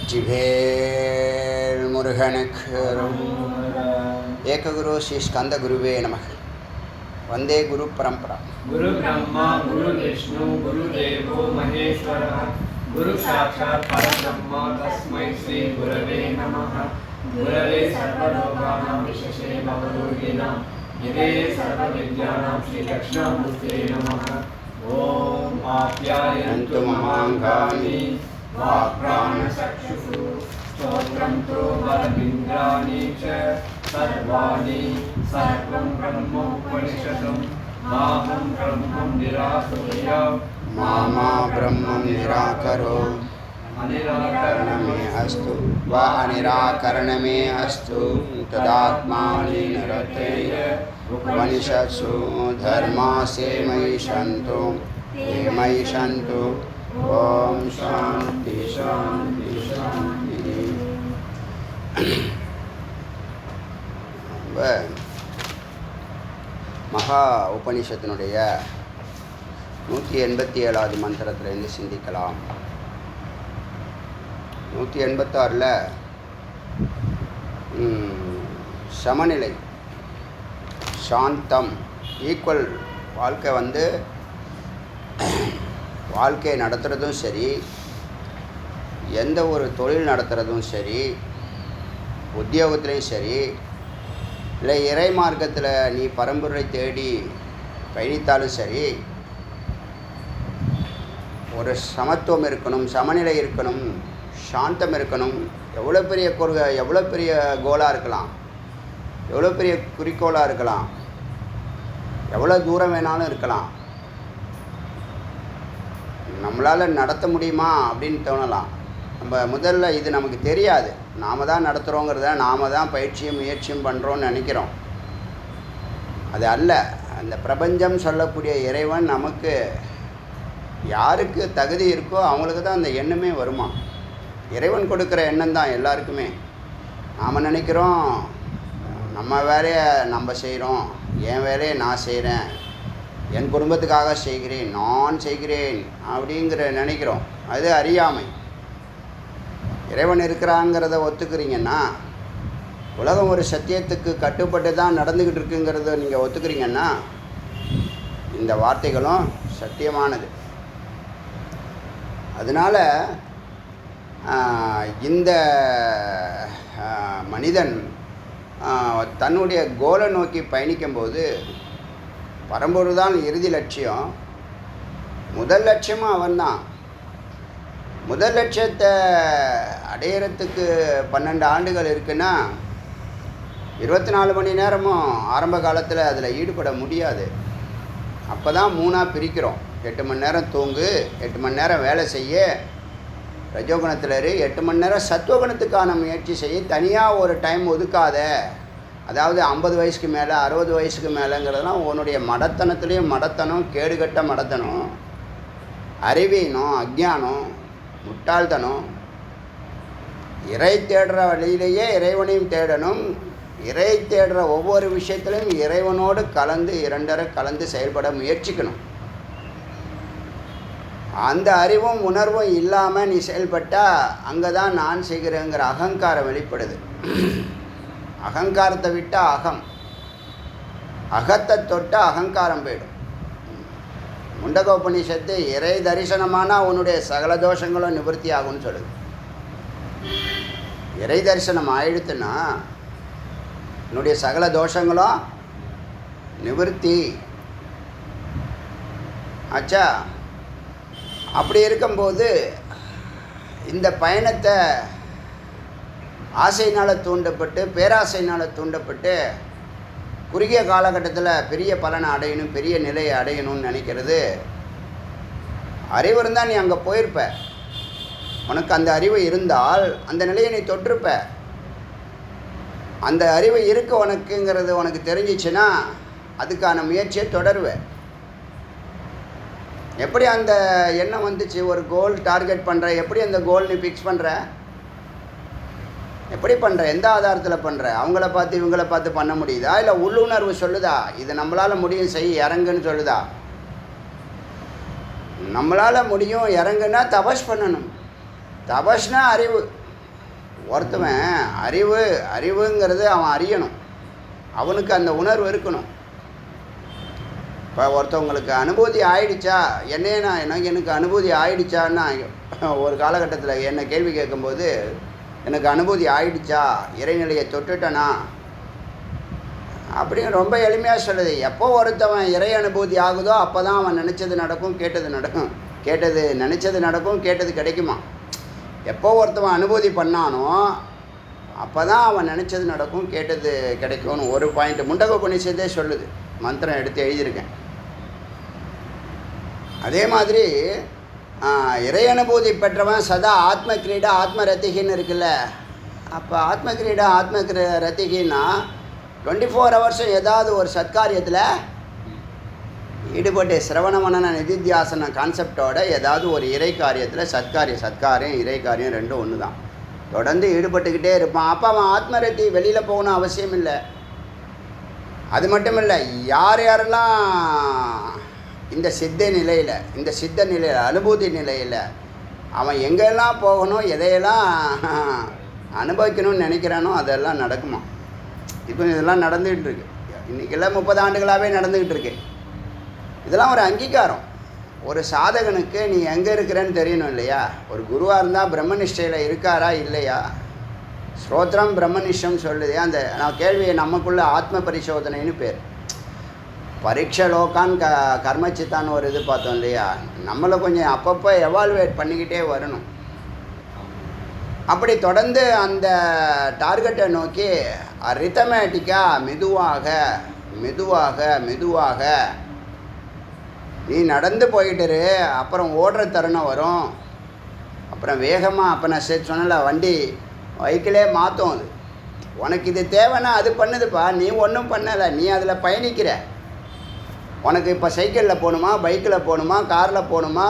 जिभेर मुरुगनुक्क एकगुरु श्री स्कंद गुरुवे नमः। वंदे गुरु परंपरा। गुरु ब्रह्मा गुरु विष्णु गुरुदेवो महेश्वरः गुरु साक्षात् परब्रह्म तस्मै श्री गुरवे नमः। गुरवे सर्वलोकानां विशेषे भवरोगिणां गिरे सर्वविद्यानां श्री दक्षिणामूर्ते नमः। ओम आप्यायन्तु ममाङ्गानि वाक्प्राणचक्षुषु श्रोत्रं तो बलमिन्द्राणि च सर्वाणि सर्वं ब्रह्मोपनिषदं माहं ब्रह्मं निराकुर्या मामा ब्रह्मं निराकरो अनिराकरणमे अस्तु वा अनिराकरणमे अस्तु तदात्मानि निरतेय उपनिषत्सु धर्मासे मयि सन्तु ते मयि सन्तु। ओम शांति शांति शांति। மகா உபனிஷத்தினுடைய 187வது மந்திரத்திலிருந்து சிந்திக்கலாம். 186ல் சமநிலை, சாந்தம், ஈக்குவல் வாழ்க்கை வாழ்க்கையை நடத்துகிறதும் சரி, எந்த ஒரு தொழில் நடத்துகிறதும் சரி, உத்தியோகத்துலேயும் சரி, இல்லை இறை மார்க்கத்தில் நீ பரம்பரை தேடி பயணித்தாலும் சரி, ஒரு சமத்துவம் இருக்கணும், சமநிலை இருக்கணும், சாந்தம் இருக்கணும். எவ்வளோ பெரிய கோலாக இருக்கலாம், எவ்வளோ பெரிய குறிக்கோளாக இருக்கலாம், எவ்வளோ தூரம் வேணாலும் இருக்கலாம், நம்மளால் நடத்த முடியுமா அப்படின்னு தோணலாம். நம்ம முதல்ல இது நமக்கு தெரியாது, நாம் தான் நடத்துகிறோங்கிறத, நாம் தான் பயிற்சியும் முயற்சியும் பண்ணுறோன்னு நினைக்கிறோம். அது அல்ல. அந்த பிரபஞ்சம் சொல்லக்கூடிய இறைவன் நமக்கு யாருக்கு தகுதி இருக்கோ அவங்களுக்கு தான் அந்த எண்ணமே வருமா. இறைவன் கொடுக்குற எண்ணம் தான் எல்லாருக்குமே. நாம் நினைக்கிறோம் நம்ம வேலையை நம்ம செய்கிறோம், என் வேலையை நான் செய்கிறேன், என் குடும்பத்துக்காக செய்கிறேன், நான் செய்கிறேன் அப்படிங்கிற நினைக்கிறோம். அது அறியாமை. இறைவன் இருக்கிறாங்கிறத ஒத்துக்கிறீங்கன்னா, உலகம் ஒரு சத்தியத்துக்கு கட்டுப்பட்டு தான் நடந்துக்கிட்டு இருக்குங்கிறத நீங்கள் ஒத்துக்கிறீங்கன்னா, இந்த வார்த்தைகளும் சத்தியமானது. அதனால் இந்த மனிதன் தன்னுடைய கோலை நோக்கி பயணிக்கும்போது பரம்பொருள் தான் இறுதி லட்சியம். முதல் லட்சியமும் அவன்தான். முதல் லட்சியத்தை அடையிறதுக்கு 12 ஆண்டுகள் இருக்குன்னா 24 மணி நேரமும் ஆரம்ப காலத்தில் அதில் ஈடுபட முடியாது. அப்போ தான் 3ஆக பிரிக்கிறோம். 8 மணி நேரம் தூங்கு, 8 மணி நேரம் வேலை செய்ய, ரஜோகுணத்தில் இரு, 8 மணி நேரம் சத்துவகுணத்துக்கான முயற்சி செய்ய. தனியாக ஒரு டைம் ஒதுக்காத. அதாவது 50 வயசுக்கு மேலே 60 வயசுக்கு மேலேங்கிறதுலாம் உன்னுடைய மடத்தனத்துலேயும் மடத்தனம், கேடுகட்ட மடத்தனம், அறிவீனம், அஜ்ஞானம், முட்டாள்தனம். இறை தேடுற வழியிலேயே இறைவனையும் தேடணும். இறை தேடுற ஒவ்வொரு விஷயத்திலையும் இறைவனோடு கலந்து, இரண்டரை கலந்து செயல்பட முயற்சிக்கணும். அந்த அறிவும் உணர்வும் இல்லாமல் நீ செயல்பட்டால் அங்கே தான் நான் செய்கிறேங்கிற அகங்காரம் வெளிப்படுது. அகங்காரத்தை விட்டால் அகம், அகத்தை தொட்டால் அகங்காரம் போயிடும். முண்டகோபனிஷத்து இறை தரிசனமானால் உன்னுடைய சகல தோஷங்களும் நிவர்த்தி ஆகும்னு சொல்லுது. இறை தரிசனம் ஆயிடுத்துன்னா உன்னுடைய சகல தோஷங்களும் நிவர்த்தி ஆச்சா. அப்படி இருக்கும்போது இந்த பயணத்தை ஆசையினால் தூண்டப்பட்டு, பேராசையினால் தூண்டப்பட்டு, குறுகிய காலகட்டத்தில் பெரிய பலனை அடையணும், பெரிய நிலையை அடையணும்னு நினைக்கிறது. அறிவு இருந்தால் நீ அங்கே போயிருப்ப. உனக்கு அந்த அறிவு இருந்தால் அந்த நிலையை நீ தொட்டிருப்ப. அந்த அறிவு இருக்கு உனக்குங்கிறது உனக்கு தெரிஞ்சிச்சுன்னா அதுக்கான முயற்சியை தொடருவேன். எப்படி அந்த எண்ணம் வந்துச்சு? ஒரு கோல் டார்கெட் பண்ணுற, எப்படி அந்த கோல் நீ ஃபிக்ஸ் பண்ணுற? எப்படி பண்ணுற? எந்த ஆதாரத்தில் பண்ணுற? அவங்கள பார்த்து இவங்கள பார்த்து பண்ண முடியுதா? இல்லை உள்ளுணர்வு சொல்லுதா இது நம்மளால் முடியும் செய் இறங்குன்னு சொல்லுதா? நம்மளால் முடியும் இறங்குன்னா தபஸ் பண்ணணும். தபஸ்னா அறிவு. ஒருத்தவன் அறிவுங்கிறது அவன் அறியணும், அவனுக்கு அந்த உணர்வு இருக்கணும். இப்போ ஒருத்தவங்களுக்கு அனுபூதி ஆயிடுச்சா, எனக்கு அனுபூதி ஆயிடுச்சான்னா, ஒரு காலகட்டத்தில் என்னை கேள்வி கேட்கும்போது எனக்கு அனுபூதி ஆயிடுச்சா, இறைநிலையை தொட்டுட்டனா அப்படின்னு ரொம்ப எளிமையாக சொல்லுது. எப்போ ஒருத்தவன் இறை அனுபூதி ஆகுதோ அப்போ தான் அவன் நினச்சது நடக்கும், கேட்டது நடக்கும். நினச்சது நடக்கும், கேட்டது கிடைக்குமா? எப்போ ஒருத்தவன் அனுபூதி பண்ணானோ அப்போ தான் அவன் நினச்சது நடக்கும், கேட்டது கிடைக்கும்னு ஒரு பாயிண்ட் முண்டக உபநிஷத்தே சொல்லுது. மந்திரம் எடுத்து எழுதியிருக்கேன். அதே மாதிரி இறை அனுபூதி பெற்றவன் சதா ஆத்ம கிரீடா ஆத்ம ரத்திகின்னு இருக்குல்ல. அப்போ ஆத்ம கிரீடா ஆத்ம ரத்திகின்னா 24 ஹவர்ஸும் ஏதாவது ஒரு சத்காரியத்தில் ஈடுபட்டு சிரவண மனன நிதித்தியாசன கான்செப்டோட ஏதாவது ஒரு இறை காரியத்தில் சத்காரியம் இறை காரியம் ரெண்டும் ஒன்று தான். தொடர்ந்து ஈடுபட்டுக்கிட்டே இருப்பான். அப்போ அவன் ஆத்மரத்தி வெளியில் போகணும் அவசியம் இல்லை. அது மட்டும் இல்லை, யாரெல்லாம் இந்த சித்த நிலையில் அனுபூதி நிலையில் அவன் எங்கெல்லாம் போகணும், எதையெல்லாம் அனுபவிக்கணும்னு நினைக்கிறானோ அதெல்லாம் நடக்குமா. இப்போ இதெல்லாம் நடந்துக்கிட்டு இருக்கு. இன்றைக்கெல்லாம் 30 ஆண்டுகளாகவே நடந்துக்கிட்டு இருக்கு. இதெல்லாம் ஒரு அங்கீகாரம். ஒரு சாதகனுக்கு நீ எங்கே இருக்கிறேன்னு தெரியணும் இல்லையா? ஒரு குருவாக இருந்தால் பிரம்மனிஷ்டையில் இருக்காரா இல்லையா? ஸ்ரோத்திரம் பிரம்மனிஷ்டம் சொல்லுது. அந்த நான் கேள்வியை நமக்குள்ள ஆத்ம பரிசோதனைன்னு பேர். பரீட்சை லோக்கான் கர்மச்சித்தான்னு ஒரு இது பார்த்தோம் இல்லையா? நம்மளை கொஞ்சம் அப்பப்போ எவால்வேட் பண்ணிக்கிட்டே வரணும். அப்படி தொடர்ந்து அந்த டார்கெட்டை நோக்கி ரித்தமேட்டிக்காக மெதுவாக நீ நடந்து போயிட்டுரு. அப்புறம் ஓடுற தருணம் வரும். அப்புறம் வேகமாக அப்போ நான் சொன்னல வண்டி வைக்கிலே மாற்றும். அது உனக்கு இது தேவைன்னா அது பண்ணுதுப்பா. நீ ஒன்றும் பண்ணலை, நீ அதில் பயணிக்கிற. உனக்கு இப்போ சைக்கிளில் போகணுமா, பைக்கில் போகணுமா, காரில் போகணுமா,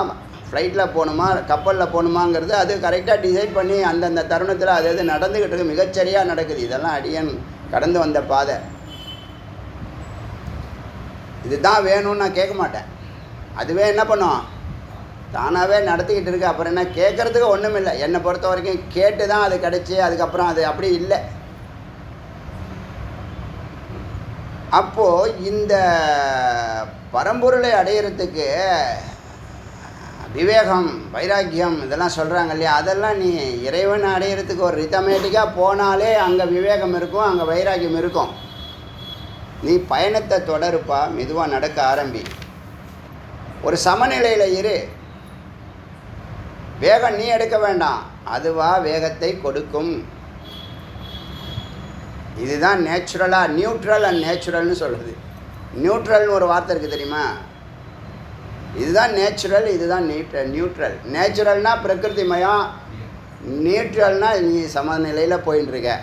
ஃப்ளைட்டில் போகணுமா, கப்பலில் போகணுமாங்கிறது அது கரெக்டாக டிசைட் பண்ணி அந்தந்த தருணத்தில் அது நடந்துக்கிட்டு இருக்கு. மிகச்சரியாக நடக்குது. இதெல்லாம் அடியன் கடந்து வந்த பாதை. இதுதான் வேணும்னு நான் கேட்க மாட்டேன். அதுவே என்ன பண்ணும், தானாகவே நடத்திக்கிட்டு இருக்கு. அப்புறம் என்ன கேட்குறதுக்கு ஒன்றும் இல்லை. என்னை பொறுத்த வரைக்கும் கேட்டு தான் அது கிடச்சி, அதுக்கப்புறம் அது அப்படி இல்லை. அப்போது இந்த பரம்பொருளை அடையிறதுக்கு விவேகம், வைராக்கியம் இதெல்லாம் சொல்கிறாங்க இல்லையா? அதெல்லாம் நீ இறைவன் அடையிறதுக்கு ஒரு ரித்தமேட்டிக்காக போனாலே அங்கே விவேகம் இருக்கும், அங்கே வைராக்கியம் இருக்கும். நீ பயணத்தை தொடருப்பா, மெதுவாக நடக்க ஆரம்பி. ஒரு சமநிலையில் இரு. வேகம் நீ எடுக்க வேண்டாம், அதுவா வேகத்தை கொடுக்கும். இதுதான் நேச்சுரலாக நியூட்ரல் அண்ட் நேச்சுரல்னு சொல்லுது. நியூட்ரல்னு ஒரு வார்த்தை இருக்குது தெரியுமா? இதுதான் நேச்சுரல், இதுதான் நியூட்ரல். நேச்சுரல்னால் பிரகிருதிமயம், நியூட்ரல்னால் நீ சமநிலையில் போயின்ட்டுருக்க.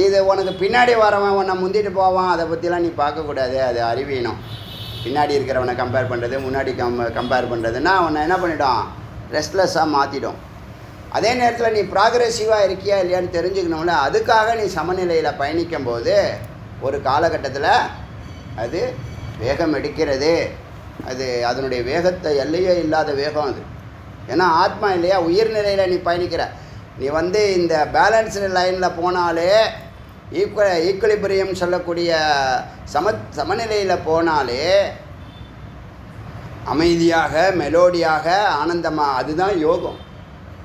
இது உனக்கு பின்னாடி வரவன் உன்னை முந்திட்டு போவான், அதை பற்றிலாம் நீ பார்க்கக்கூடாது. அது அறிவீனம். பின்னாடி இருக்கிறவனை கம்பேர் பண்ணுறது, முன்னாடி கம்பேர் பண்ணுறதுன்னா உன்னை என்ன பண்ணிடும், ரெஸ்ட்லெஸ்ஸாக மாற்றிடும். அதே நேரத்தில் நீ ப்ராக்ரெசிவாக இருக்கியா இல்லையான்னு தெரிஞ்சுக்கணும்ல. அதுக்காக நீ சமநிலையில் பயணிக்கும் போது ஒரு காலகட்டத்தில் அது வேகம் எடுக்கிறது. அது அதனுடைய வேகத்தை எல்லையே இல்லாத வேகம் அது. ஏன்னா ஆத்மா இல்லையா, உயிர்நிலையில் நீ பயணிக்கிற. நீ இந்த பேலன்ஸ்டு லைனில் போனாலே, ஈக்குலிபிரியம் சொல்லக்கூடிய சமநிலையில் போனாலே அமைதியாக, மெலோடியாக, ஆனந்தமாக, அதுதான் யோகம்.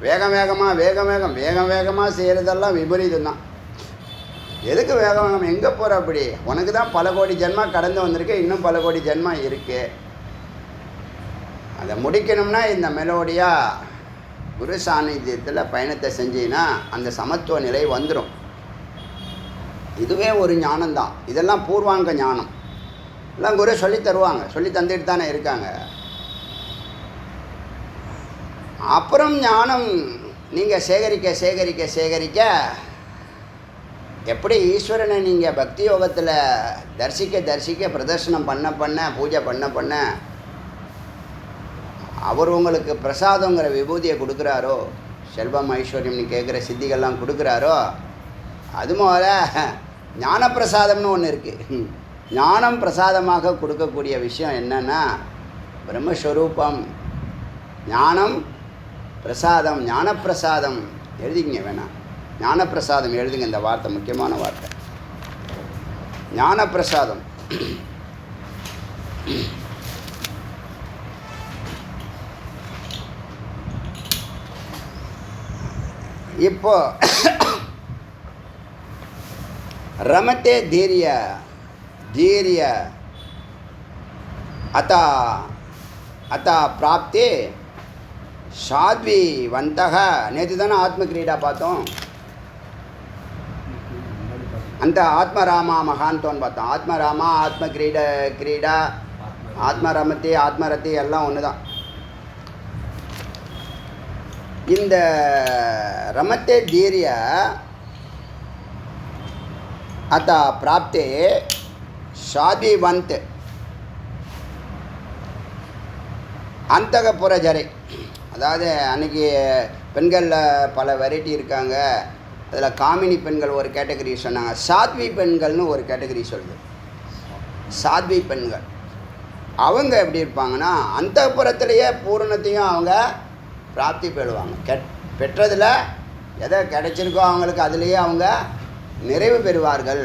வேகமாக செய்கிறதெல்லாம் விபரீதம் தான். எதுக்கு வேகம்? எங்கே போகிற? அப்படி உனக்கு தான் பல கோடி ஜென்மா கடந்து வந்திருக்கு, இன்னும் பல கோடி ஜென்மா இருக்குது. அதை முடிக்கணும்னா இந்த மெலோடியாக குரு சாநித்தியத்தில் பயணத்தை செஞ்சீங்கன்னா அந்த சமத்துவ நிலை வந்துடும். இதுவே ஒரு ஞானம்தான். இதெல்லாம் பூர்வாங்க ஞானம். எல்லாம் குரு சொல்லி தருவாங்க, சொல்லி தந்துட்டு தானே இருக்காங்க. அப்புறம் ஞானம் நீங்கள் சேகரிக்க எப்படி ஈஸ்வரனை நீங்கள் பக்தி யோகத்தில் தரிசிக்க பிரதர்சனம் பண்ண பூஜை பண்ண அவர் உங்களுக்கு பிரசாதங்கிற விபூதியை கொடுக்குறாரோ, செல்வம் ஐஸ்வர்யம் நீ கேட்குற சித்திகள்லாம் கொடுக்குறாரோ அது போல ஞானப்பிரசாதம்னு ஒன்று இருக்குது. ஞானம் பிரசாதமாக கொடுக்கக்கூடிய விஷயம் என்னென்னா பிரம்மஸ்வரூபம். ஞானம் பிரசாதம், ஞானப்பிரசாதம் எழுதிக்கிங்க வேணாம், ஞானப்பிரசாதம் எழுதுங்க. இந்த வார்த்தை முக்கியமான வார்த்தை, ஞானப்பிரசாதம். இப்போ ரமते धीर्य धीर्य अतः अतः प्राप्ते சாத்விவந்தக. நேற்று தானே ஆத்ம கிரீடா பார்த்தோம், அந்த ஆத்மராமா மகான்தோன்னு பார்த்தோம். ஆத்மராமா, ஆத்ம கிரீடா, ஆத்மரமத்தி, ஆத்மரத்தி எல்லாம் ஒன்று தான். இந்த ரமते धीर्य अतः प्राप्ते சாத்விவந்த் அந்தகப்புறஜரை. அதாவது அன்றைக்கி பெண்களில் பல வெரைட்டி இருக்காங்க. அதில் காமினி பெண்கள் ஒரு கேட்டகரி சொன்னாங்க, சாத்வி பெண்கள்னு ஒரு கேட்டகரி சொல்லுது. சாத்வி பெண்கள் அவங்க எப்படி இருப்பாங்கன்னா அந்தப்புறத்திலேயே பூரணத்தையும் அவங்க பிராப்தி பெறுவாங்க. பெற்றதில் எதை கிடைச்சிருக்கோ அவங்களுக்கு அதிலேயே அவங்க நிறைவு பெறுவார்கள்.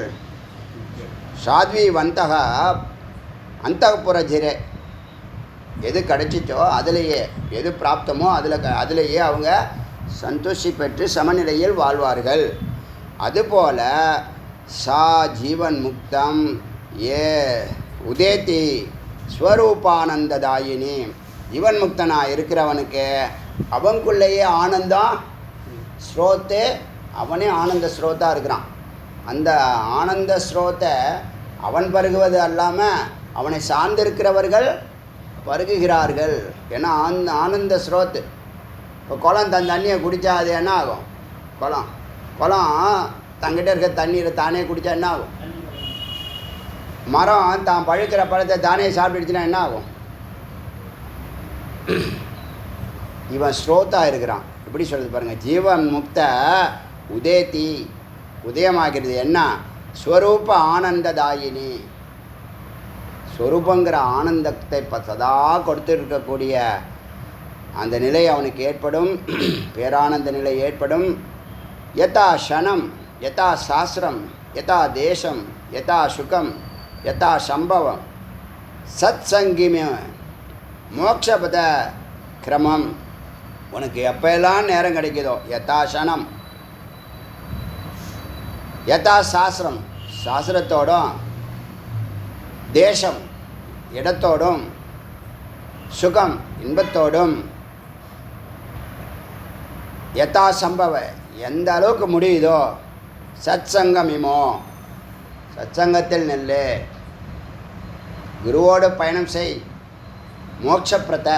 சாத்வி வந்தக அந்தப்புறஜிரே, எது கிடைச்சிச்சோ அதிலேயே, எது பிராப்தமோ அதிலேயே அவங்க சந்தோஷி பெற்று சமநிலையில் வாழ்வார்கள். அதுபோல் சா ஜீவன் முக்தம் ஏ உதேதி ஸ்வரூபானந்ததாயினி. ஜீவன் முக்தனாக இருக்கிறவனுக்கு அவனுக்குள்ளேயே ஆனந்தம் ஸ்ரோத்து, அவனே ஆனந்த ஸ்ரோத்தாக இருக்கிறான். அந்த ஆனந்த ஸ்ரோத்தை அவன் பருகுவது அல்லாமல் அவனை சார்ந்திருக்கிறவர்கள் பருகுகிறார்கள். ஏன்னா ஆனந்த ஸ்ரோத்து. இப்போ குளம் தன் தண்ணியை குடித்தா அது என்ன ஆகும்? குளம் தங்கிட்ட இருக்க தண்ணீரை தானே குடித்தா என்ன ஆகும்? மரம் தான் பழுக்கிற பழத்தை தானே சாப்பிட்டுச்சுன்னா என்ன ஆகும்? இவன் ஸ்ரோத்தாக இருக்கிறான். எப்படி சொல்கிறது பாருங்கள், ஜீவன் முக்த உதேதி, உதயமாகிறது என்ன? ஸ்வரூப ஆனந்ததாயினி. ஸ்வரூபங்கிற ஆனந்தத்தை சதா கொடுத்துருக்கக்கூடிய அந்த நிலை அவனுக்கு ஏற்படும், பேரானந்த நிலை ஏற்படும். யதா க்ஷணம், யதா சாஸ்திரம், யதா தேசம், யதா சுகம், யதா சம்பவம், சத் சங்கிம மோட்சபத கிரமம். உனக்கு எப்போல்லாம் நேரம் கிடைக்குதோ, யதா க்ஷணம், யதா சாஸ்திரம், சாஸ்திரத்தோடும், தேசம் இடத்தோடும், சுகம் இன்பத்தோடும், யதா சம்பவ எந்த அளவுக்கு முடியுதோ, சத் சங்கமிமோ சத்சங்கத்தில் நெல்லு, குருவோடு பயணம் செய், மோட்சப்பிரத.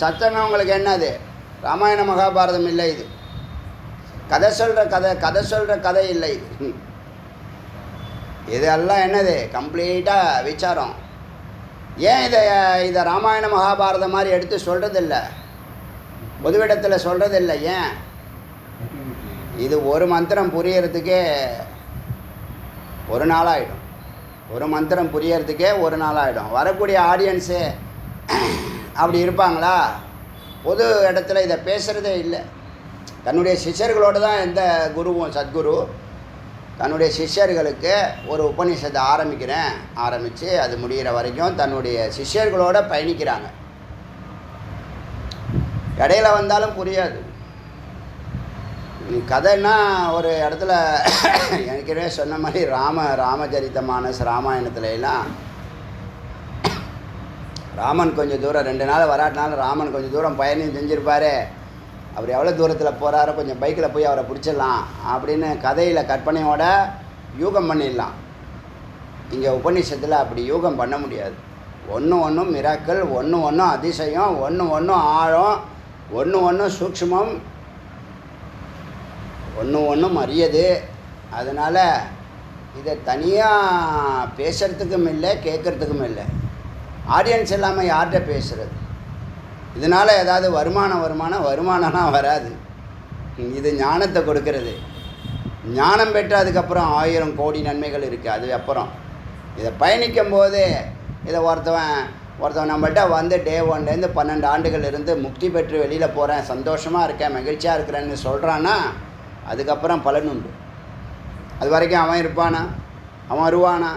சத்சங்கம் உங்களுக்கு என்னது? ராமாயண மகாபாரதம் இல்லை இது. கதை சொல்கிற கதை இல்லை இது. இதெல்லாம் என்னது? கம்ப்ளீட்டாக விசாரம். ஏன் இதை ராமாயண மகாபாரதம் மாதிரி எடுத்து சொல்கிறதில்ல, பொதுவிடத்தில் சொல்கிறதில்ல? ஏன்? இது ஒரு மந்திரம் புரியறதுக்கே ஒரு நாளாகிடும். ஒரு மந்திரம் புரியறதுக்கே ஒரு நாளாகிடும். வரக்கூடிய ஆடியன்ஸு அப்படி இருப்பாங்களா? பொது இடத்துல இதை பேசுகிறதே இல்லை. தன்னுடைய சிஷ்யர்களோடு தான் எந்த குருவும், சத்குரு தன்னுடைய சிஷ்யர்களுக்கு ஒரு உபநிஷத்தை ஆரம்பித்து அது முடிகிற வரைக்கும் தன்னுடைய சிஷ்யர்களோட பயணிக்கிறாங்க. இடையில வந்தாலும் புரியாது. கதைன்னா ஒரு இடத்துல ஏற்கனவே சொன்ன மாதிரி ராமச்சரித்த மானஸ் ராமாயணத்துல எல்லாம் ராமன் கொஞ்சம் தூரம் 2 நாள் வராட்டினாலும் ராமன் கொஞ்சம் தூரம் பயணம் செஞ்சுருப்பார். அவர் எவ்வளோ தூரத்தில் போகிறாரோ கொஞ்சம் பைக்கில் போய் அவரை பிடிச்சிடலாம் அப்படின்னு கதையில் கற்பனையோட யூகம் பண்ணிடலாம். இங்கே உபநிஷத்தில் அப்படி யூகம் பண்ண முடியாது. ஒன்றும் மிராக்கள், ஒன்றும் அதிசயம், ஒன்றும் ஆழம், ஒன்றும் சூக்ஷ்மம், ஒன்றும் அரியது. அதனால் இதை தனியாக பேசுகிறதுக்கும் இல்லை, கேட்குறதுக்கும் இல்லை. ஆடியன்ஸ் இல்லாமல் யார்கிட்ட பேசுகிறது? இதனால் ஏதாவது வருமானம்னா வராது. இது ஞானத்தை கொடுக்கறது. ஞானம் பெற்ற அதுக்கப்புறம் 1000 கோடி நன்மைகள் இருக்குது. அது அப்புறம் இதை பயணிக்கும் போது இதை ஒருத்தவன் நம்மள்கிட்ட வந்து டே 1லேருந்து 12 ஆண்டுகள் இருந்து முக்தி பெற்று வெளியில் போகிறேன், சந்தோஷமாக இருக்கேன், மகிழ்ச்சியாக இருக்கிறேன்னு சொல்கிறான்னா அதுக்கப்புறம் பலன் உண்டு. அது வரைக்கும் அவன் இருப்பானா? அவன் வருவானா?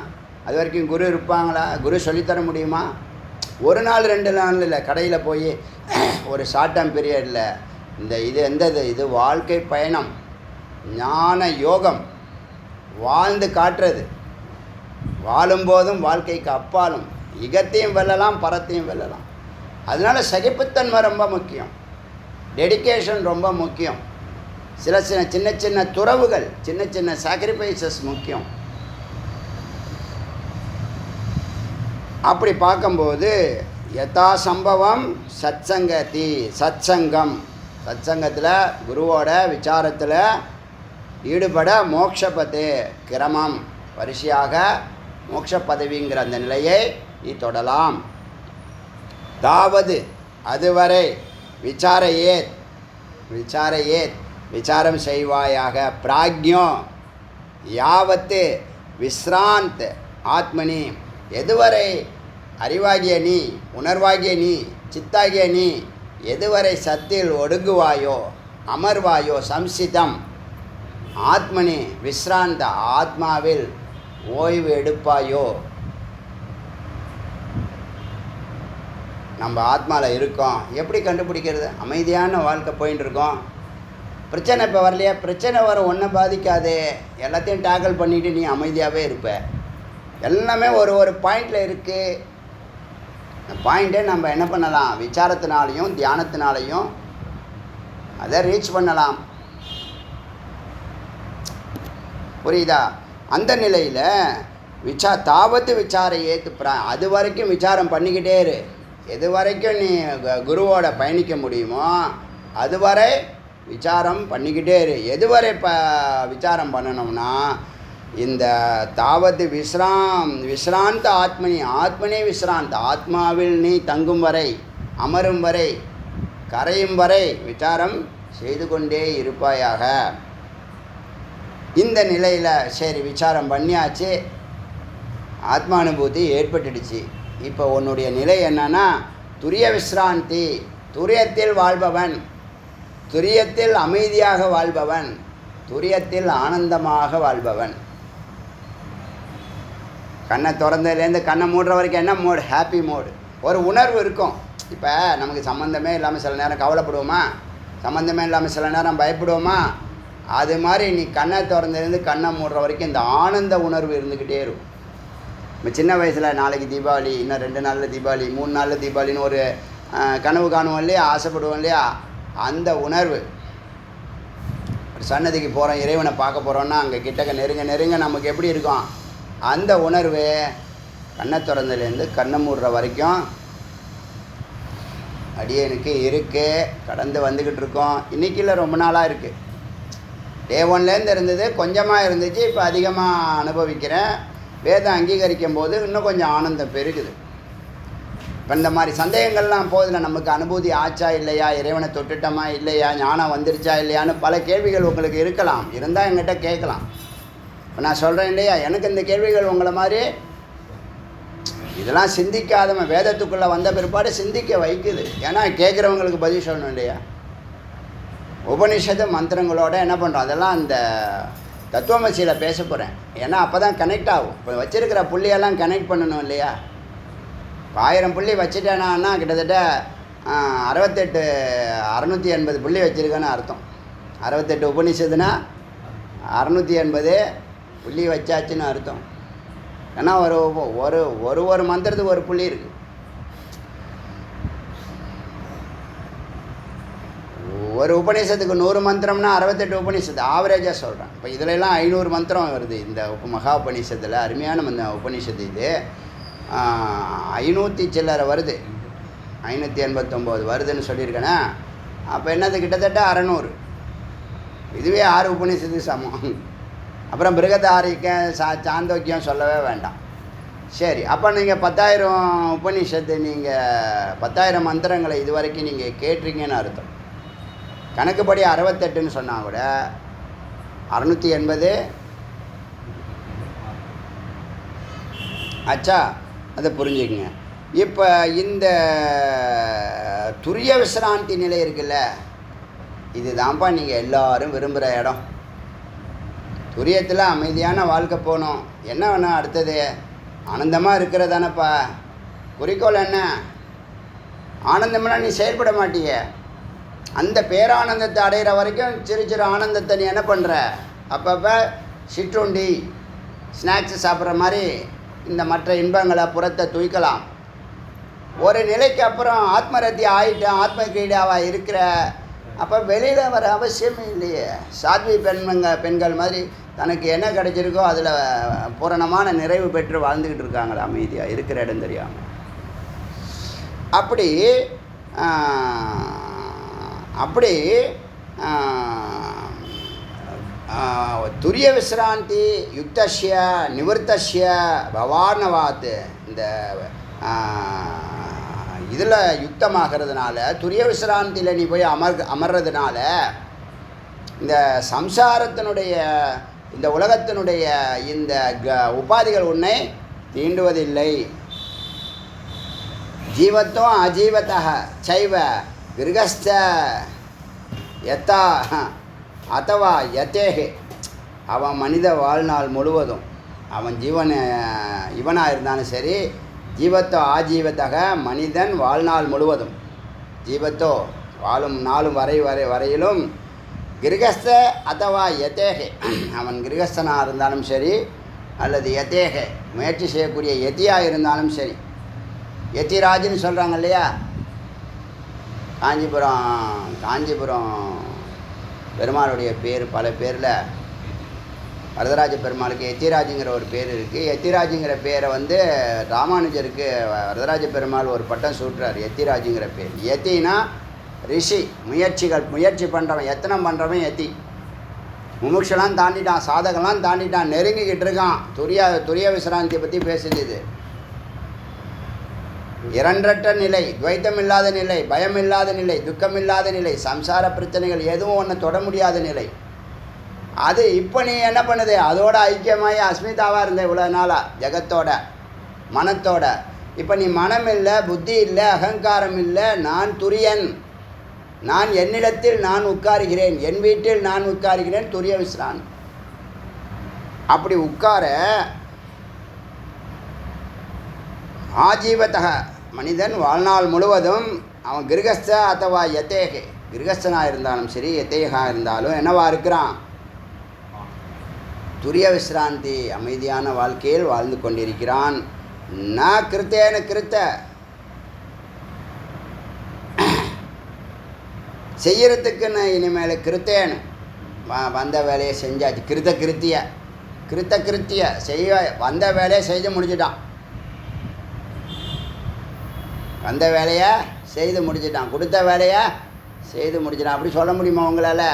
அது வரைக்கும் குரு இருப்பாங்களா? குரு சொல்லித்தர முடியுமா? ஒரு நாள் 2 நாள் இல்லை, கடையில் போய் ஒரு ஷார்ட் டேர்ம் பீரியடில் இது வாழ்க்கை பயணம், ஞான யோகம், வாழ்ந்து காட்டுறது. வாழும்போதும் வாழ்க்கைக்கு அப்பாலும் இகத்தையும் வெல்லலாம், பரத்தையும் வெல்லலாம். அதனால சகிப்புத்தன்மை ரொம்ப முக்கியம், டெடிகேஷன் ரொம்ப முக்கியம், சின்ன சின்ன துறவுகள், சின்ன சாக்ரிஃபைசஸ் முக்கியம். அப்படி பார்க்கும்போது யதா சம்பவம் சத்சங்கத்தில் குருவோட விசாரத்தில் ஈடுபட மோட்சபத்து கிரமம் வரிசையாக மோட்ச பதவிங்கிற அந்த நிலையை நீ தொடலாம். தாவது அதுவரை விசாரம் செய்வாயாக. பிராக்ஞோ யாவத்து விஸ்ராந்த் ஆத்மனி எதுவரை அறிவாகிய நீ, உணர்வாகிய நீ, சித்தாகிய நீ எதுவரை சத்தில் ஒடுங்குவாயோ, அமர்வாயோ, சம்சிதம் ஆத்மனி விஸ்ராந்த ஆத்மாவில் ஓய்வு எடுப்பாயோ. நம்ம ஆத்மாவில் இருக்கோம், எப்படி கண்டுபிடிக்கிறது? அமைதியான வாழ்க்கை போயின்னு இருக்கோம், பிரச்சனை இப்போ வரலையா? பிரச்சனை வர ஒன்றும் பாதிக்காது, எல்லாத்தையும் டேக்கிள் பண்ணிவிட்டு நீ அமைதியாகவே இருப்ப. எல்லாமே ஒரு பாயிண்டில் இருக்குது. அந்த பாயிண்ட்டே நம்ம என்ன பண்ணலாம்? விசாரத்தினாலையும் தியானத்தினாலையும் அதை ரீச் பண்ணலாம். புரியுதா? அந்த நிலையில் தாவத்து விசாரையே அது வரைக்கும் விசாரம் பண்ணிக்கிட்டே இரு. எது வரைக்கும் நீ குருவோட பயணிக்க முடியுமோ அதுவரை விசாரம் பண்ணிக்கிட்டே இரு. எதுவரை விசாரம் பண்ணணும்னா இந்த தாவது விஸ்ராந்த ஆத்மனி விஸ்ராந்த ஆத்மாவில் நீ தங்கும் வரை, அமரும் வரை, கரையும் வரை விசாரம் செய்து கொண்டே இருப்பாயாக. இந்த நிலையில் சரி விசாரம் பண்ணியாச்சு, ஆத்மானுபூதி ஏற்பட்டுடுச்சு. இப்போ உன்னுடைய நிலை என்னன்னா துரிய விஸ்ராந்தி, துரியத்தில் வாழ்பவன், துரியத்தில் அமைதியாக வாழ்பவன், துரியத்தில் ஆனந்தமாக வாழ்பவன். கண்ணை திறந்ததுலேருந்து கண்ணை மூடுற வரைக்கும் என்ன மோடு? Happy mode. ஒரு உணர்வு இருக்கும். இப்போ நமக்கு சம்மந்தமே இல்லாமல் சில நேரம் கவலைப்படுவோமா? சம்மந்தமே இல்லாமல் சில நேரம் பயப்படுவோமா? அது மாதிரி நீ கண்ணை திறந்ததுலேருந்து கண்ணை மூடுற வரைக்கும் இந்த ஆனந்த உணர்வு இருந்துக்கிட்டே இருக்கும். இப்போ சின்ன வயசில் நாளைக்கு தீபாவளி, இன்னும் 2 நாளில் தீபாவளி, 3 நாளில் தீபாவளின்னு ஒரு கனவு காணுவோம் இல்லையா, ஆசைப்படுவோம் இல்லையா? அந்த உணர்வு. ஒரு சன்னதிக்கு போகிறோம், இறைவனை பார்க்க போகிறோன்னா அங்கே கிட்டக்க நெருங்க நமக்கு எப்படி இருக்கும்? அந்த உணர்வு கண்ணை திறந்ததுலேருந்து கண்ணை மூடுற வரைக்கும் அடியனுக்கு இருக்குது, கடந்து வந்துக்கிட்டு இருக்கோம். இன்றைக்கி இல்லை, ரொம்ப நாளாக இருக்குது. டே 1லேருந்து இருந்தது, கொஞ்சமாக இருந்துச்சு, இப்போ அதிகமாக அனுபவிக்கிறேன். வேதம் அங்கீகரிக்கும் போது இன்னும் கொஞ்சம் ஆனந்தம் பெருகுது. இப்போ இந்த மாதிரி சந்தேகங்கள்லாம் போதில்லை, நமக்கு அனுபூதி ஆச்சா இல்லையா, இறைவனை தொட்டுட்டோமா இல்லையா, ஞானம் வந்துருச்சா இல்லையான்னு பல கேள்விகள் உங்களுக்கு இருக்கலாம். இருந்தால் என்கிட்ட கேட்கலாம். இப்போ நான் சொல்கிறேன் இல்லையா, எனக்கு இந்த கேள்விகள் உங்களை மாதிரி இதெல்லாம் சிந்திக்காதவன் வேதத்துக்குள்ளே வந்த பிற்பாடு சிந்திக்க வைக்குது. ஏன்னா கேட்குறவங்களுக்கு பதில் சொல்லணும் இல்லையா? உபனிஷத்து மந்திரங்களோட என்ன பண்ணுறோம், அதெல்லாம் அந்த தத்துவமசியில் பேச போகிறேன். ஏன்னா அப்போ தான் கனெக்ட் ஆகும். இப்போ வச்சுருக்கிற புள்ளியெல்லாம் கனெக்ட் பண்ணணும் இல்லையா? 1000 புள்ளி வச்சுட்டேனா கிட்டத்தட்ட 680 புள்ளி வச்சுருக்கேன்னு அர்த்தம். 68 உபனிஷத்துனா 680 புள்ளி வச்சாச்சுன்னு அர்த்தம். ஏன்னா ஒரு மந்திரத்துக்கு ஒரு புள்ளி இருக்குது. ஒரு உபநிஷத்துக்கு 100 மந்திரம்னா 68 உபநிஷத்து ஆவரேஜாக சொல்கிறேன். இப்போ இதிலெல்லாம் 500 மந்திரம் வருது. இந்த மகா உபநிஷத்தில் அருமையான உபநிஷத்து இது 500 சில்லரை வருது, 589 வருதுன்னு சொல்லியிருக்கேனே. அப்போ என்னது, கிட்டத்தட்ட 600. இதுவே 6 உபநிஷத்துக்கு சமம். அப்புறம் பிருகதாரிக்க சாந்தோக்கியம் சொல்லவே வேண்டாம். சரி, அப்போ நீங்கள் 10,000 உபநிஷத்து, நீங்கள் 10,000 மந்திரங்களை இது வரைக்கும் நீங்கள் கேட்டிருங்கன்னு அர்த்தம். கணக்குப்படி 68ன்னு சொன்னால் கூட 680 ஆச்சா. அதை புரிஞ்சுக்குங்க. இப்போ இந்த துரிய விசிராந்தி நிலை இருக்குல்ல, இதுதான்ப்பா நீங்கள் எல்லோரும் விரும்புகிற இடம். துரியத்தில் அமைதியான வாழ்க்கை போகணும். என்ன வேணும் அடுத்தது? ஆனந்தமாக இருக்கிறதானப்பா குறிக்கோள். என்ன ஆனந்தம்னா நீ செயல்பட மாட்டிய. அந்த பேரானந்தத்தை அடைகிற வரைக்கும் சிறு சிறு ஆனந்தத்தை நீ என்ன பண்ணுற? அப்பப்போ சிற்றுண்டி ஸ்நாக்ஸ் சாப்பிட்ற மாதிரி இந்த மற்ற இன்பங்களை புறத்தை தூக்கலாம். ஒரு நிலைக்கு அப்புறம் ஆத்மரத்தி ஆகிட்டு ஆத்ம கிரீடாவாக இருக்கிற அப்போ வெளியில் வர அவசியமே இல்லையே. சாத்வி பெண்கள் மாதிரி தனக்கு என்ன கிடைச்சிருக்கோ அதில் பூரணமான நிறைவு பெற்று வாழ்ந்துக்கிட்டு இருக்காங்களா அமைதியாக இருக்கிற இடம் தெரியாமல். அப்படி துரிய விசிராந்தி யுக்தஸ்ய நிவர்த்தஸ்ய பவார்ணவாத் இந்த இதில் யுக்தமாகிறதுனால துரிய விசிராந்தியில் நீ போய் அமர்றதுனால இந்த சம்சாரத்தினுடைய இந்த உலகத்தினுடைய இந்த உபாதிகள் உன்னை தீண்டுவதில்லை. ஜீவத்துவம் அஜீவத்தः சைவ கிருகஸ்த யதா அத்தவா யதேஹே. அவன் மனித வாழ்நாள் முழுவதும் அவன் இவனாக இருந்தாலும் சரி, ஜீவத்தோ ஆஜீவத்தக மனிதன் வாழ்நாள் முழுவதும் ஜீவத்தோ வாழும் நாளும் வரையிலும் கிருகஸ்த அத்தவா யதேகே, அவன் கிருகஸ்தனாக இருந்தாலும் சரி அல்லது யதேகே முயற்சி செய்யக்கூடிய யதியாக இருந்தாலும் சரி. யதிராஜ்னு சொல்கிறாங்க இல்லையா, காஞ்சிபுரம் பெருமாளுடைய பேர் பல பேரில் வரதராஜ பெருமாளுக்கு யத்திராஜுங்கிற ஒரு பேர் இருக்குது. யத்திராஜுங்கிற பேரை ராமானுஜருக்கு வரதராஜ பெருமாள் ஒரு பட்டம் சூட்டுறார். யத்திராஜுங்கிற பேர். யத்தினா ரிஷி, முயற்சி பண்ணுறவன், எத்தனம் பண்ணுறவன் யத்தி. முமுட்செல்லாம் தாண்டிட்டான், சாதகெல்லாம் தாண்டிட்டான், நெருங்கிக்கிட்டு இருக்கான். துரிய விசிராந்தியை பற்றி பேசுது இது. இரண்டற்ற நிலை, துவைத்தம் இல்லாத நிலை, பயம் இல்லாத நிலை, துக்கம் இல்லாத நிலை, சம்சார பிரச்சனைகள் எதுவும் ஒன்று தொட முடியாத நிலை. அது இப்போ நீ என்ன பண்ணுது? அதோட ஐக்கியமாகி அஸ்மிதாவாக இருந்த இவ்வளோ நாளாக ஜகத்தோட மனத்தோட. இப்போ நீ மனம் இல்லை, புத்தி இல்லை, அகங்காரம் இல்லை, நான் துரியன், நான் என்னிடத்தில் நான் உட்காருகிறேன், என் வீட்டில் நான் உட்காருகிறேன், துரிய விசிரான். அப்படி உட்கார ஆஜீவத்தக மனிதன் வாழ்நாள் முழுவதும் அவன் கிருகஸ்த அத்தவா யதேகே, கிருகஸ்தனாக இருந்தாலும் சரி யதேகா இருந்தாலும் என்னவா இருக்கிறான்? துரிய விசிராந்தி அமைதியான வாழ்க்கையில் வாழ்ந்து கொண்டிருக்கிறான். ந கிருத்தேன கிருத்த, செய்யறதுக்குன்னு இனிமேல் கிருத்தேன்னு வந்த வேலையை செஞ்சாச்சு. கிருத்திய செய்ய வந்த வேலையை செய்து முடிச்சிட்டான். வந்த வேலையை செய்து முடிச்சிட்டான், கொடுத்த வேலையை செய்து முடிச்சிட்டான். அப்படி சொல்ல முடியுமா உங்களால்?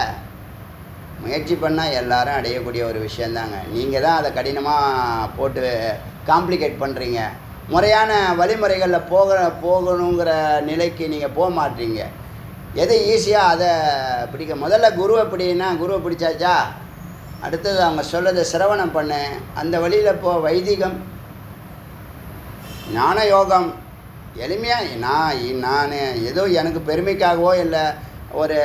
முயற்சி பண்ணால் எல்லாரும் அடையக்கூடிய ஒரு விஷயந்தாங்க. நீங்கள் தான் அதை கடினமாக போட்டு காம்ப்ளிகேட் பண்ணுறீங்க. முறையான வழிமுறைகளில் போகணுங்கிற நிலைக்கு நீங்கள் போக மாட்டீங்க. எது ஈஸியாக அதை பிடிக்க. முதல்ல குருவை பிடிச்சாச்சா, அடுத்தது அவங்க சொல்லதை சிரவணம் பண்ணு, அந்த வழியில் போ. வைதிகம், ஞான யோகம் எளிமையாக. நான் ஏதோ எனக்கு பெருமைக்காகவோ இல்லை ஒரு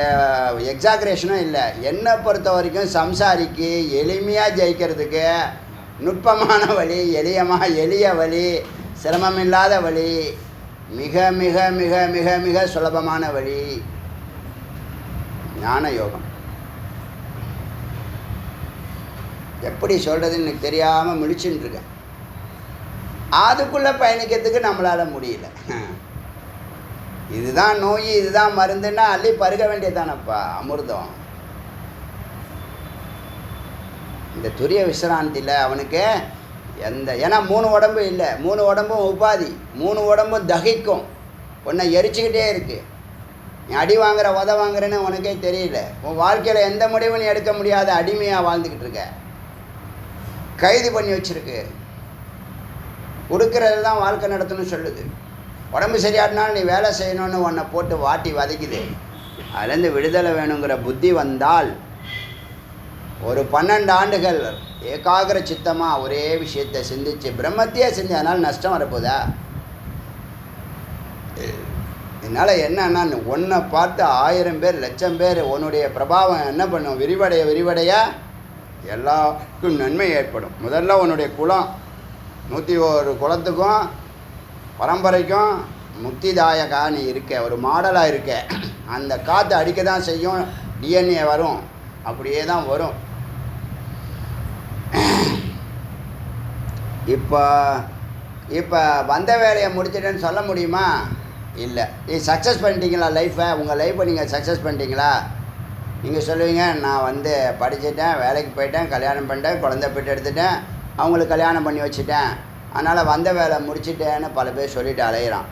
எக்ஸாக்ரேஷனும் இல்லை. என்னை பொறுத்த வரைக்கும் சம்சாரிக்கு எளிமையாக ஜெயிக்கிறதுக்கு நுட்பமான வழி, எளிய வழி, சிரமமில்லாத வழி, மிக மிக மிக மிக மிக சுலபமான வழி ஞான யோகம். எப்படி சொல்கிறதுன்னு எனக்கு தெரியாமல் முழிச்சுட்டு இருக்கேன். அதுக்குள்ளே பயணிக்கிறதுக்கு நம்மளால் முடியல. இதுதான் நோய், இதுதான் மருந்துன்னா அள்ளி பருக வேண்டியதானப்பா அமிர்தம். இந்த துரிய விசிராந்தியில் அவனுக்கு ஏன்னா 3 உடம்பு இல்லை, 3 உடம்பும் உபாதி, 3 உடம்பும் தகிக்கும், உன்னை எரிச்சுக்கிட்டே இருக்குது. நீ அடி வாங்குற உத வாங்குறேன்னு உனக்கே தெரியல. உன் வாழ்க்கையில் எந்த முடிவும் நீ எடுக்க முடியாத அடிமையாக வாழ்ந்துக்கிட்டு இருக்க. கைது பண்ணி வச்சுருக்கு. கொடுக்கறது தான் வாழ்க்கை நடத்தணும்னு சொல்லுது. உடம்பு சரியாட்டினாலும் நீ வேலை செய்யணும்னு உன்னை போட்டு வாட்டி வதைக்குது. அதுலேருந்து விடுதலை வேணுங்கிற புத்தி வந்தால் ஒரு 12 ஆண்டுகள் ஏகாகிர சித்தமாக ஒரே விஷயத்தை சிந்திச்சு பிரம்மத்தையே செஞ்சு அதனால் நஷ்டம் வரப்போதா? என்னால் என்னன்னா ஒன்றை பார்த்து 1000 பேர் 1,00,000 பேர் உன்னுடைய பிரபாவம் என்ன பண்ணும்? விரிவடைய எல்லாருக்கும் நன்மை ஏற்படும். முதல்ல உன்னுடைய குலம் 101 குலத்துக்கும் பரம்பரைக்கும் முக்திதாயகா நீ இருக்க, ஒரு மாடலாக இருக்க. அந்த காற்று அடிக்க தான் செய்யும், டிஎன்ஏ வரும், அப்படியே தான் வரும். இப்போ வந்த வேலையை முடிச்சிட்டேன்னு சொல்ல முடியுமா? இல்லை. நீ சக்ஸஸ் பண்ணிட்டீங்களா லைஃப்பை? உங்கள் லைஃப்பை நீங்கள் சக்ஸஸ் பண்ணிட்டீங்களா? நீங்கள் சொல்லுவீங்க, நான் படிச்சிட்டேன், வேலைக்கு போயிட்டேன், கல்யாணம் பண்ணிட்டேன், குழந்தை பெற்று எடுத்துட்டேன், அவங்களுக்கு கல்யாணம் பண்ணி வச்சுட்டேன், அதனால் வந்த வேலை முடிச்சிட்டேன்னு பல பேர் சொல்லிட்டு அலையிறான்.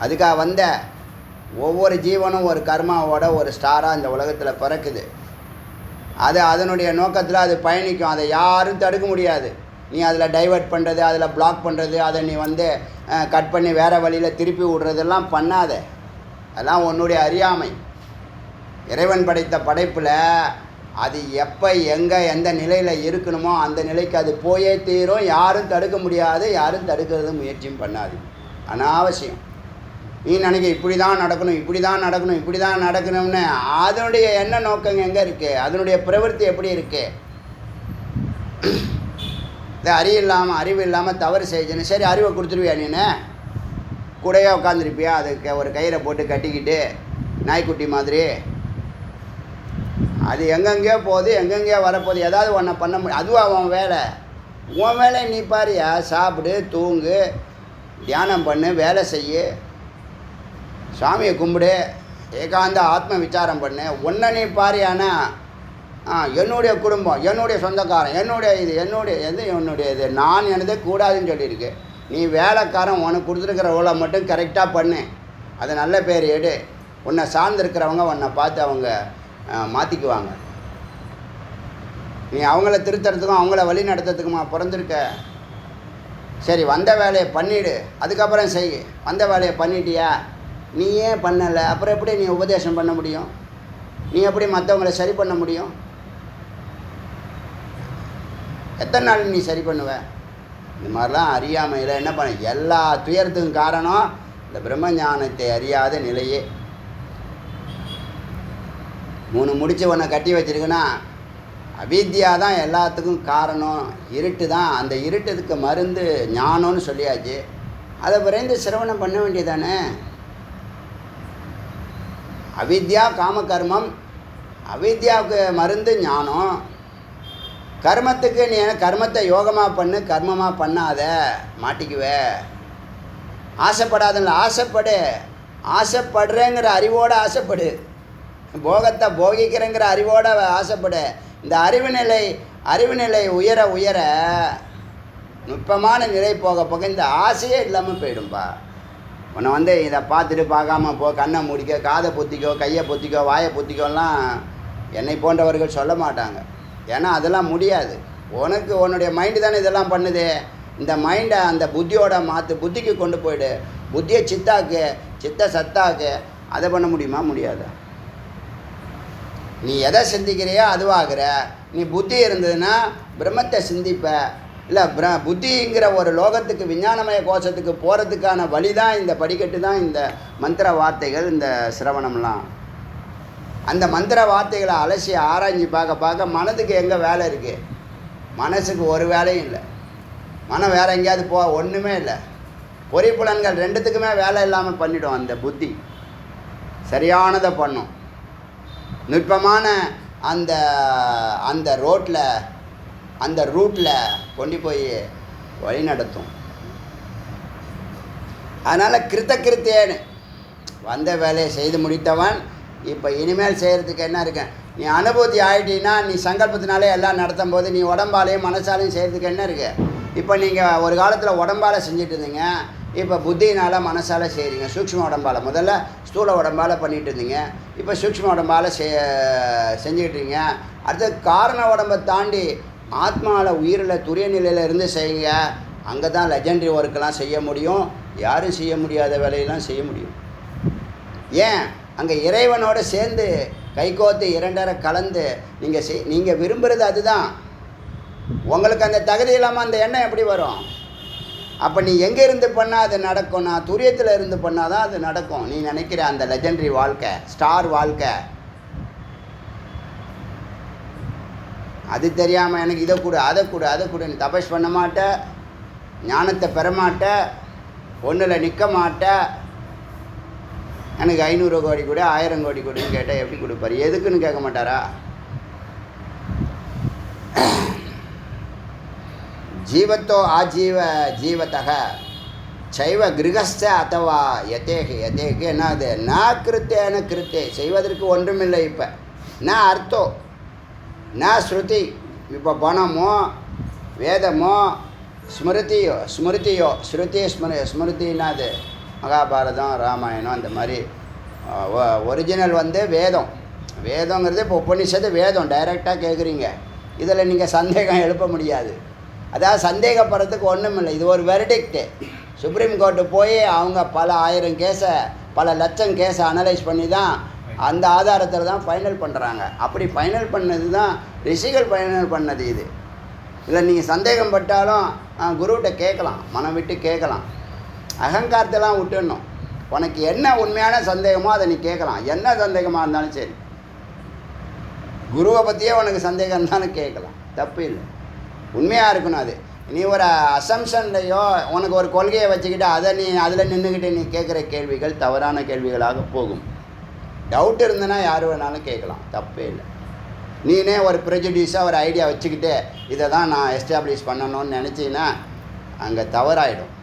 அதுக்காக ஒவ்வொரு ஜீவனும் ஒரு கர்மாவோட ஒரு ஸ்டாராக இந்த உலகத்தில் பிறக்குது. அது அதனுடைய நோக்கத்தில் அது பயணிக்கும். அதை யாரும் தடுக்க முடியாது. நீ அதில் டைவர்ட் பண்ணுறது, அதில் பிளாக் பண்ணுறது, அதை நீ கட் பண்ணி வேறு வழியில் திருப்பி விடுறதெல்லாம் பண்ணாத. அதெல்லாம் உன்னுடைய அறியாமை. இறைவன் படைத்த படைப்பில் அது எப்போ எங்கே எந்த நிலையில் இருக்கணுமோ அந்த நிலைக்கு அது போயே தீரும். யாரும் தடுக்க முடியாது, யாரும் தடுக்கிறது முயற்சியும் பண்ணாது. அனாவசியம். நீ நினைக்க இப்படி தான் நடக்கணும், இப்படி தான் நடக்கணும், இப்படி தான் நடக்கணும்னு அதனுடைய என்ன நோக்கம் எங்கே இருக்குது? அதனுடைய பிரவൃத்தி எப்படி இருக்குது? இது அறிவு இல்லாமல் தவறு செய்யணும். சரி, அறிவை கொடுத்துருவியா? நீனு கூடையே உட்காந்துருப்பியா? அதுக்கு ஒரு கயிறை போட்டு கட்டிக்கிட்டு நாய்க்குட்டி மாதிரி? அது எங்கெங்கேயோ போகுது, எங்கெங்கேயோ வரப்போகுது. ஏதாவது ஒன்றை பண்ண முடியும். அதுவும் அவன் வேலை. உன் வேலை நீ பாரியா? சாப்பிடு, தூங்கு, தியானம் பண்ணு, வேலை செய்யு, சாமியை கும்பிடு, ஏகாந்த ஆத்ம விசாரம் பண்ணு. ஒன்றை நீ பாரியானா என்னுடைய குடும்பம், என்னுடைய சொந்தக்காரன், என்னுடைய இது நான் எனதே கூடாதுன்னு சொல்லியிருக்கு. நீ வேலைக்காரன், உனக்கு கொடுத்துருக்கிற ரோலை மட்டும் கரெக்டாக பண்ணு. அதை நல்ல பேர் எடு. உன்னை சார்ந்திருக்கிறவங்க உன்னை பார்த்து அவங்க மாற்றிக்குவாங்க. நீ அவங்கள திருத்தறதுக்கும் அவங்கள வழி நடத்துறதுக்குமா பிறந்திருக்க? சரி, வந்த வேலையை பண்ணிவிடு, அதுக்கப்புறம் செய். வந்த வேலையை பண்ணிட்டியா? நீ ஏன் பண்ணலை? அப்புறம் எப்படி நீ உபதேசம் பண்ண முடியும்? நீ எப்படி மற்றவங்களை சரி பண்ண முடியும்? எத்தனை நாள் நீ சரி பண்ணுவ? இந்த மாதிரிலாம் அறியாமையில் என்ன பண்ண? எல்லா துயரத்துக்கும் காரணம் இந்த பிரம்ம ஞானத்தை அறியாத நிலையே. 3 முடிச்சு உன்னை கட்டி வச்சிருக்குன்னா அவித்யா தான் எல்லாத்துக்கும் காரணம். இருட்டு தான். அந்த இருட்டுக்கு மருந்து ஞானம்னு சொல்லியாச்சு. அதை விரைந்து சிரவணம் பண்ண வேண்டியதானே? அவித்யா காமகர்மம். அவித்யாவுக்கு மருந்து ஞானம். கர்மத்துக்கு நீ கர்மத்தை யோகமாக பண்ணு, கர்மமாக பண்ணாத, மாட்டிக்குவே. ஆசைப்படாதல்ல, ஆசைப்படுறேங்கிற அறிவோடு ஆசைப்படு. போகத்தை போகிக்கிறேங்கிற அறிவோடு ஆசைப்படு. இந்த அறிவு நிலை உயர உயர நுட்பமான நிலை போக போக இந்த ஆசையே இல்லாமல் போயிடும்பா. உன்னை இதை பார்த்துட்டு பார்க்காம போ, கண்ணை மூடிக்கோ, காதை பொத்திக்கோ, கையை பொத்திக்கோ, வாயை பொத்திக்கோலாம் என்னை போன்றவர்கள் சொல்ல மாட்டாங்க. ஏன்னா அதெல்லாம் முடியாது. உனக்கு உன்னுடைய மைண்டு தானே இதெல்லாம் பண்ணுது. இந்த மைண்டை அந்த புத்தியோட மாற்று. புத்திக்கு கொண்டு போயிடு. புத்தியை சித்தாக்கு, சித்த சத்தாக்கு. அதை பண்ண முடியுமா? முடியாது. நீ எதை சிந்திக்கிறியோ அதுவாகிற. நீ புத்தி இருந்ததுன்னா பிரம்மத்தை சிந்திப்ப. இல்லை, புத்திங்கிற ஒரு லோகத்துக்கு, விஞ்ஞானமய கோஷத்துக்கு போகிறதுக்கான வழி தான் இந்த படிக்கட்டு தான் இந்த மந்திர வார்த்தைகள், இந்த சிரவணம்லாம். அந்த மந்திர வார்த்தைகளை அலசி ஆராய்ஞ்சி பார்க்க மனதுக்கு எங்கே வேலை இருக்குது? மனசுக்கு ஒரு வேலையும் இல்லை. மனம் வேறு எங்கேயாவது ஒன்றுமே இல்லை. பொறிப்புலன்கள் 2த்துக்குமே வேலை இல்லாமல் பண்ணிடும். அந்த புத்தி சரியானதை பண்ணும். நுட்பமான அந்த ரூட்டில் கொண்டு போய் வழி நடத்தும். அதனால் கிருத்தேன்னு வந்த வேலையை செய்து முடித்தவன் இப்போ இனிமேல் செய்கிறதுக்கு என்ன இருக்கு? நீ அனுபூதி ஆகிட்டீன்னா நீ சங்கல்பத்தினாலே எல்லாம் நடத்தும் போது நீ உடம்பாலையும் மனசாலையும் செய்கிறதுக்கு என்ன இருக்குது? இப்போ நீங்கள் ஒரு காலத்தில் உடம்பால் செஞ்சுட்டு இருந்தீங்க, இப்போ புத்தியினால் மனசால் செய்கிறீங்க. சூக்ஷ்ம உடம்பால், முதல்ல ஸ்தூல உடம்பால் பண்ணிகிட்டு இருந்தீங்க, இப்போ சூக்ஷ்ம உடம்பால் செஞ்சுக்கிட்டீங்க. அடுத்து காரண உடம்பை தாண்டி ஆத்மாவில் உயிரில் துரிய நிலையில் இருந்து செய்யுங்க. அங்கே தான் லெஜெண்டரி ஒர்க்கெலாம் செய்ய முடியும். யாரும் செய்ய முடியாத வேலையெல்லாம் செய்ய முடியும். ஏன்? அங்கே இறைவனோடு சேர்ந்து கைகோத்து இரண்டரை கலந்து நீங்கள் விரும்புகிறது அதுதான். உங்களுக்கு அந்த தகுதி இல்லாமல் அந்த எண்ணம் எப்படி வரும்? அப்போ நீ எங்கே இருந்து பண்ணால் அது நடக்கும்? நான் துரியத்தில் இருந்து பண்ணால் தான் அது நடக்கும். நீ நினைக்கிற அந்த லெஜெண்டரி வாழ்க்கை, ஸ்டார் வாழ்க்கை, அது தெரியாமல் எனக்கு இதை கொடு அதை கொடு அதை கொடு, நீ தபஸ் பண்ண மாட்ட, ஞானத்தை பெற மாட்ட, ஒன்றில் நிற்க மாட்ட. எனக்கு 500 கோடி கொடு 1000 கோடி கொடுன்னு கேட்டால் எப்படி கொடுப்பார்? எதுக்குன்னு கேட்க மாட்டாரா? ஜீவத்தோ ஆஜீவ ஜீவத்தக சைவ கிரகஸ்த அத்தவா யதேக யதேக என்னது? நான் கிருத்தேன கிருத்தே, செய்வதற்கு ஒன்றுமில்லை. இப்போ நான் அர்த்தோ நான் ஸ்ருதி. இப்போ பணமோ வேதமோ ஸ்மிருதியோ ஸ்ருதி ஸ்மிருதின்னா அது மகாபாரதம் ராமாயணம் அந்த மாதிரி. ஒரிஜினல் வேதங்கிறது இப்போ உபநிஷத்து வேதம். டைரெக்டாக கேட்குறீங்க, இதில் நீங்கள் சந்தேகம் எழுப்ப முடியாது. அதாவது சந்தேகப்படுறதுக்கு ஒன்றும் இல்லை. இது ஒரு வெர்டிக்ட்டு. சுப்ரீம் கோர்ட்டு போய் அவங்க பல 1000 கேஸை பல லட்சம் கேஸை அனலைஸ் பண்ணி தான் அந்த ஆதாரத்தில் தான் ஃபைனல் பண்ணுறாங்க. அப்படி ஃபைனல் பண்ணது தான் ரிஷிகள் ஃபைனல் பண்ணது. இது இல்லை நீங்கள் சந்தேகம் பட்டாலும் குருகிட்ட கேட்கலாம், மனம் விட்டு கேட்கலாம். அகங்காரத்தெல்லாம் விட்டுடணும். உனக்கு என்ன உண்மையான சந்தேகமோ அதை நீ கேட்கலாம். என்ன சந்தேகமாக இருந்தாலும் சரி, குருவை பற்றியே உனக்கு சந்தேகம் இருந்தாலும் கேட்கலாம், தப்பு இல்லை. உண்மையாக இருக்கணும். அது நீ ஒரு அசம்ஷன்லையோ உனக்கு ஒரு கொள்கையை வச்சுக்கிட்டு அதில் நின்றுக்கிட்டு நீ கேட்குற கேள்விகள் தவறான கேள்விகளாக போகும். டவுட் இருந்ததுன்னா யார் வேணாலும் கேட்கலாம், தப்பே இல்லை. நீனே ஒரு ப்ரெஜுடியூஸாக ஒரு ஐடியா வச்சுக்கிட்டு இதை தான் நான் எஸ்டாப்ளிஷ் பண்ணணும்னு நினச்சின்னா அங்கே தவறாயிடும்.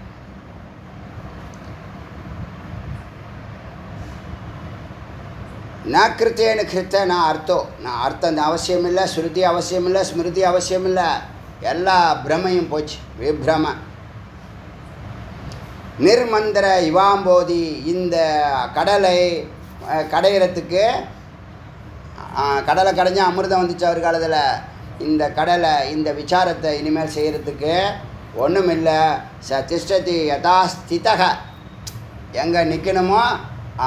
நான் கிருத்தேன்னு கிருத்த நான் அர்த்தம் அவசியம் இல்லை, ஸ்ருதி அவசியம் இல்லை, ஸ்மிருதி அவசியம் இல்லை. எல்லா பிரமையும் போச்சு, விப்ரம. நிர்மந்திர இவாம்போதி, இந்த கடலை கடையிறதுக்கு கடலை கடைஞ்சா அமிர்தம் வந்துச்சு அவர் காலத்தில். இந்த கடலை இந்த விசாரத்தை இனிமேல் செய்கிறதுக்கு ஒன்றும் இல்லை. திஷ்டதி யதா ஸ்திதக, எங்கே நிற்கணுமோ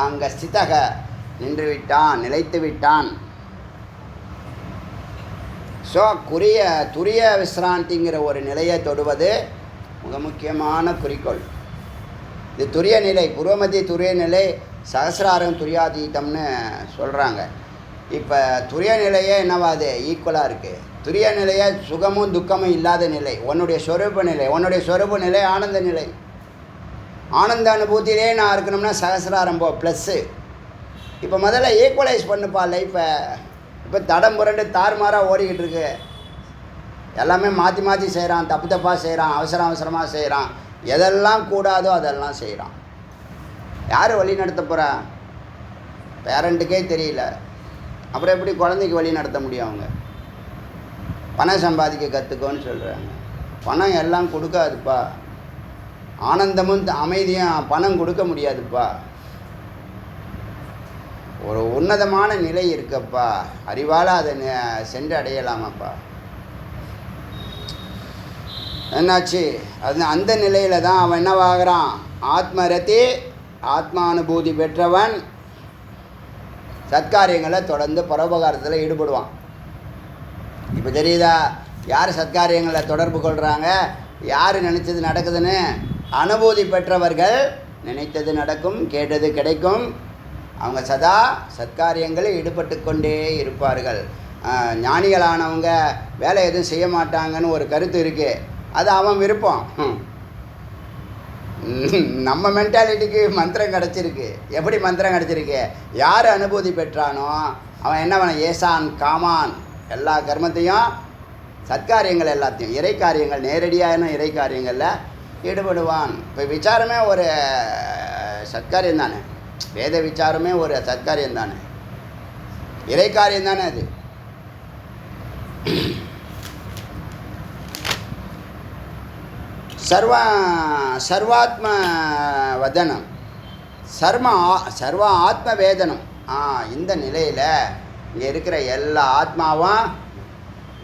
அங்கே ஸ்திதக நின்று விட்டான், நிலைத்து விட்டான். ஸோ துரிய விஸ்ராந்திங்கிற ஒரு நிலையை தொடுவது மிக முக்கியமான குறிக்கோள். இது துரிய நிலை, பூர்வமத்திய துரிய நிலை, சகசிராரம் துரியாதீதம்னு சொல்கிறாங்க. இப்போ துரிய நிலையே என்னவாது? ஈக்குவலாக இருக்குது. துரிய நிலையை சுகமும் துக்கமும் இல்லாத நிலை, உன்னுடைய ஸ்வரூப நிலை. உன்னுடைய ஸ்வரூப நிலை ஆனந்த நிலை. ஆனந்த அனுபூத்திலே நான் இருக்கணும்னா சகசிராரம் ப்ளஸ்ஸு. இப்போ முதல்ல ஈக்குவலைஸ் பண்ணுப்பா லைஃப்பை. இப்போ தடம் புரண்டு தாறுமாறாக ஓடிக்கிட்டு இருக்கு. எல்லாமே மாற்றி மாற்றி செய்கிறான், தப்பு தப்பாக செய்கிறான், அவசரமாக செய்கிறான். எதெல்லாம் கூடாதோ அதெல்லாம் செய்கிறான். யார் வழி நடத்த போகிறா? பேரண்ட்டுக்கே தெரியல, அப்புறம் எப்படி குழந்தைக்கு வழி நடத்த முடியும்? அவங்க பணம் சம்பாதிக்க கற்றுக்கோன்னு சொல்கிறாங்க. பணம் எல்லாம் கொடுக்காதுப்பா. ஆனந்தமும் அமைதியும் பணம் கொடுக்க முடியாதுப்பா. ஒரு உன்னதமான நிலை இருக்கப்பா, அறிவால் அதை சென்று அடையலாமாப்பா. என்னாச்சு? அது அந்த நிலையில் தான் அவன் என்னவாகிறான்? ஆத்மரதி, ஆத்மானுபூதி பெற்றவன் சத்காரியங்களை தொடர்ந்து பரோபகாரத்தில் ஈடுபடுவான். இப்போ தெரியுதா யார் சத்காரியங்களை தொடர்பு கொள்கிறாங்க, யார் நினச்சது நடக்குதுன்னு? அனுபூதி பெற்றவர்கள் நினைத்தது நடக்கும், கேட்டது கிடைக்கும். அவங்க சதா சத்காரியங்களில் ஈடுபட்டு கொண்டே இருப்பார்கள். ஞானிகளானவங்க வேலை எதுவும் செய்ய மாட்டாங்கன்னு ஒரு கருத்து இருக்குது. அது அவன் விருப்பம். நம்ம மென்டாலிட்டிக்கு மந்திரம் கிடச்சிருக்கு. எப்படி மந்திரம் கிடச்சிருக்கு? யார் அனுபூதி பெற்றானோ அவன் என்ன பண்ண? ஏசான் காமான், எல்லா கர்மத்தையும் சத்காரியங்கள் எல்லாத்தையும் இறை காரியங்கள் நேரடியான இறை காரியங்களில் ஈடுபடுவான். இப்போ விசாரமே ஒரு சத்காரியம் தானே, வேத விசாரமே ஒரு சத்காரியம் தானே, இறை காரியம் தானே அது. சர்வாத்ம வதனம், சர்வ ஆத்ம வேதனம். இந்த நிலையில் இங்கே இருக்கிற எல்லா ஆத்மாவும்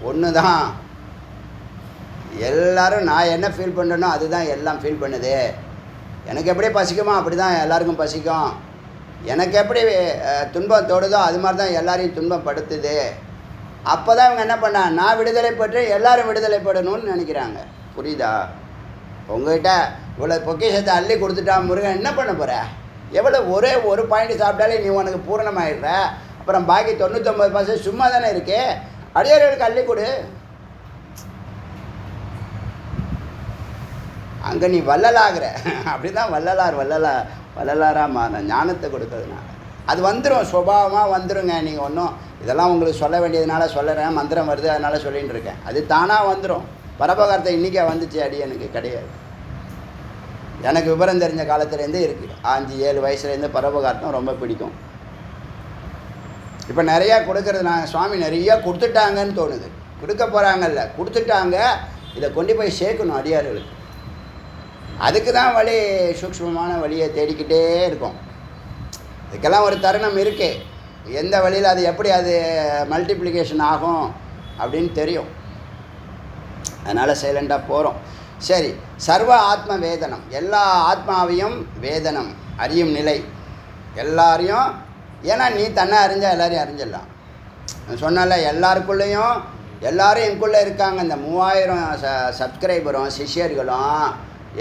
ஒன்று தான். எல்லோரும் நான் என்ன ஃபீல் பண்ணுறேனோ அதுதான் எல்லாம் ஃபீல் பண்ணுது. எனக்கு எப்படி பசிக்குமோ அப்படி தான் எல்லாருக்கும் பசிக்கும். எனக்கு எப்படி துன்பம் தோடுதோ அது மாதிரி தான் எல்லாரையும் துன்பப்படுத்துது. அப்போ தான் இவங்க என்ன பண்ணாங்க, நான் விடுதலை பெற்று எல்லாரும் விடுதலை பெறணும்னு நினைக்கிறாங்க. புரியுதா? உங்கள்கிட்ட இவ்வளோ பொக்கிஷத்தை அள்ளி கொடுத்துட்டா முருகன் என்ன பண்ண போகிற? எவ்வளோ ஒரே ஒரு பாயிண்ட் சாப்பிட்டாலே நீ உனக்கு பூரணமாயிடுற. அப்புறம் பாக்கி 99% சும்மா தானே இருக்கே. அடியார்களுக்கு அள்ளி கொடு. அங்கே நீ வள்ளலாகிற. அப்படி தான் வள்ளலாராக மாற ஞானத்தை கொடுக்கறதுனால அது வந்துடும், சுபாவமாக வந்துடுங்க. நீங்கள் ஒன்றும் இதெல்லாம் உங்களுக்கு சொல்ல வேண்டியதுனால சொல்லுறேன், மந்திரம் வருது அதனால் சொல்லிகிட்டு இருக்கேன். அது தானாக வந்துடும். பரபகாரத்தை இன்றைக்கே வந்துச்சு அடி எனக்கு கிடையாது. எனக்கு விவரம் தெரிஞ்ச காலத்துலேருந்தே இருக்குது. 5-7 வயசுலேருந்து பரபகாரத்தம் ரொம்ப பிடிக்கும். இப்போ நிறையா கொடுக்கறது நான் சுவாமி நிறையா கொடுத்துட்டாங்கன்னு தோணுது. கொடுக்க போகிறாங்கல்ல, கொடுத்துட்டாங்க. இதை கொண்டு போய் சேர்க்கணும் அடியார்களுக்கு. அதுக்கு தான் வழி, சூக்ஷ்மமான வழியை தேடிக்கிட்டே இருக்கும். இதுக்கெல்லாம் ஒரு தருணம் இருக்கு. எந்த வழியில் அது எப்படி அது மல்டிப்ளிகேஷன் ஆகும் அப்படின்னு தெரியும். அதனால் சைலண்டாக போகிறோம். சரி, சர்வ ஆத்ம வேதனம், எல்லா ஆத்மாவையும் வேதனம் அறியும் நிலை எல்லாரையும். ஏன்னா நீ தன்னை அறிஞ்சால் எல்லாரையும் அறிஞ்சிடலாம். சொன்னால எல்லாருக்குள்ளேயும் எல்லோரும் எங்குள்ளே இருக்காங்க. இந்த 3000 சப்ஸ்கிரைபரும் சிஷ்யர்களும்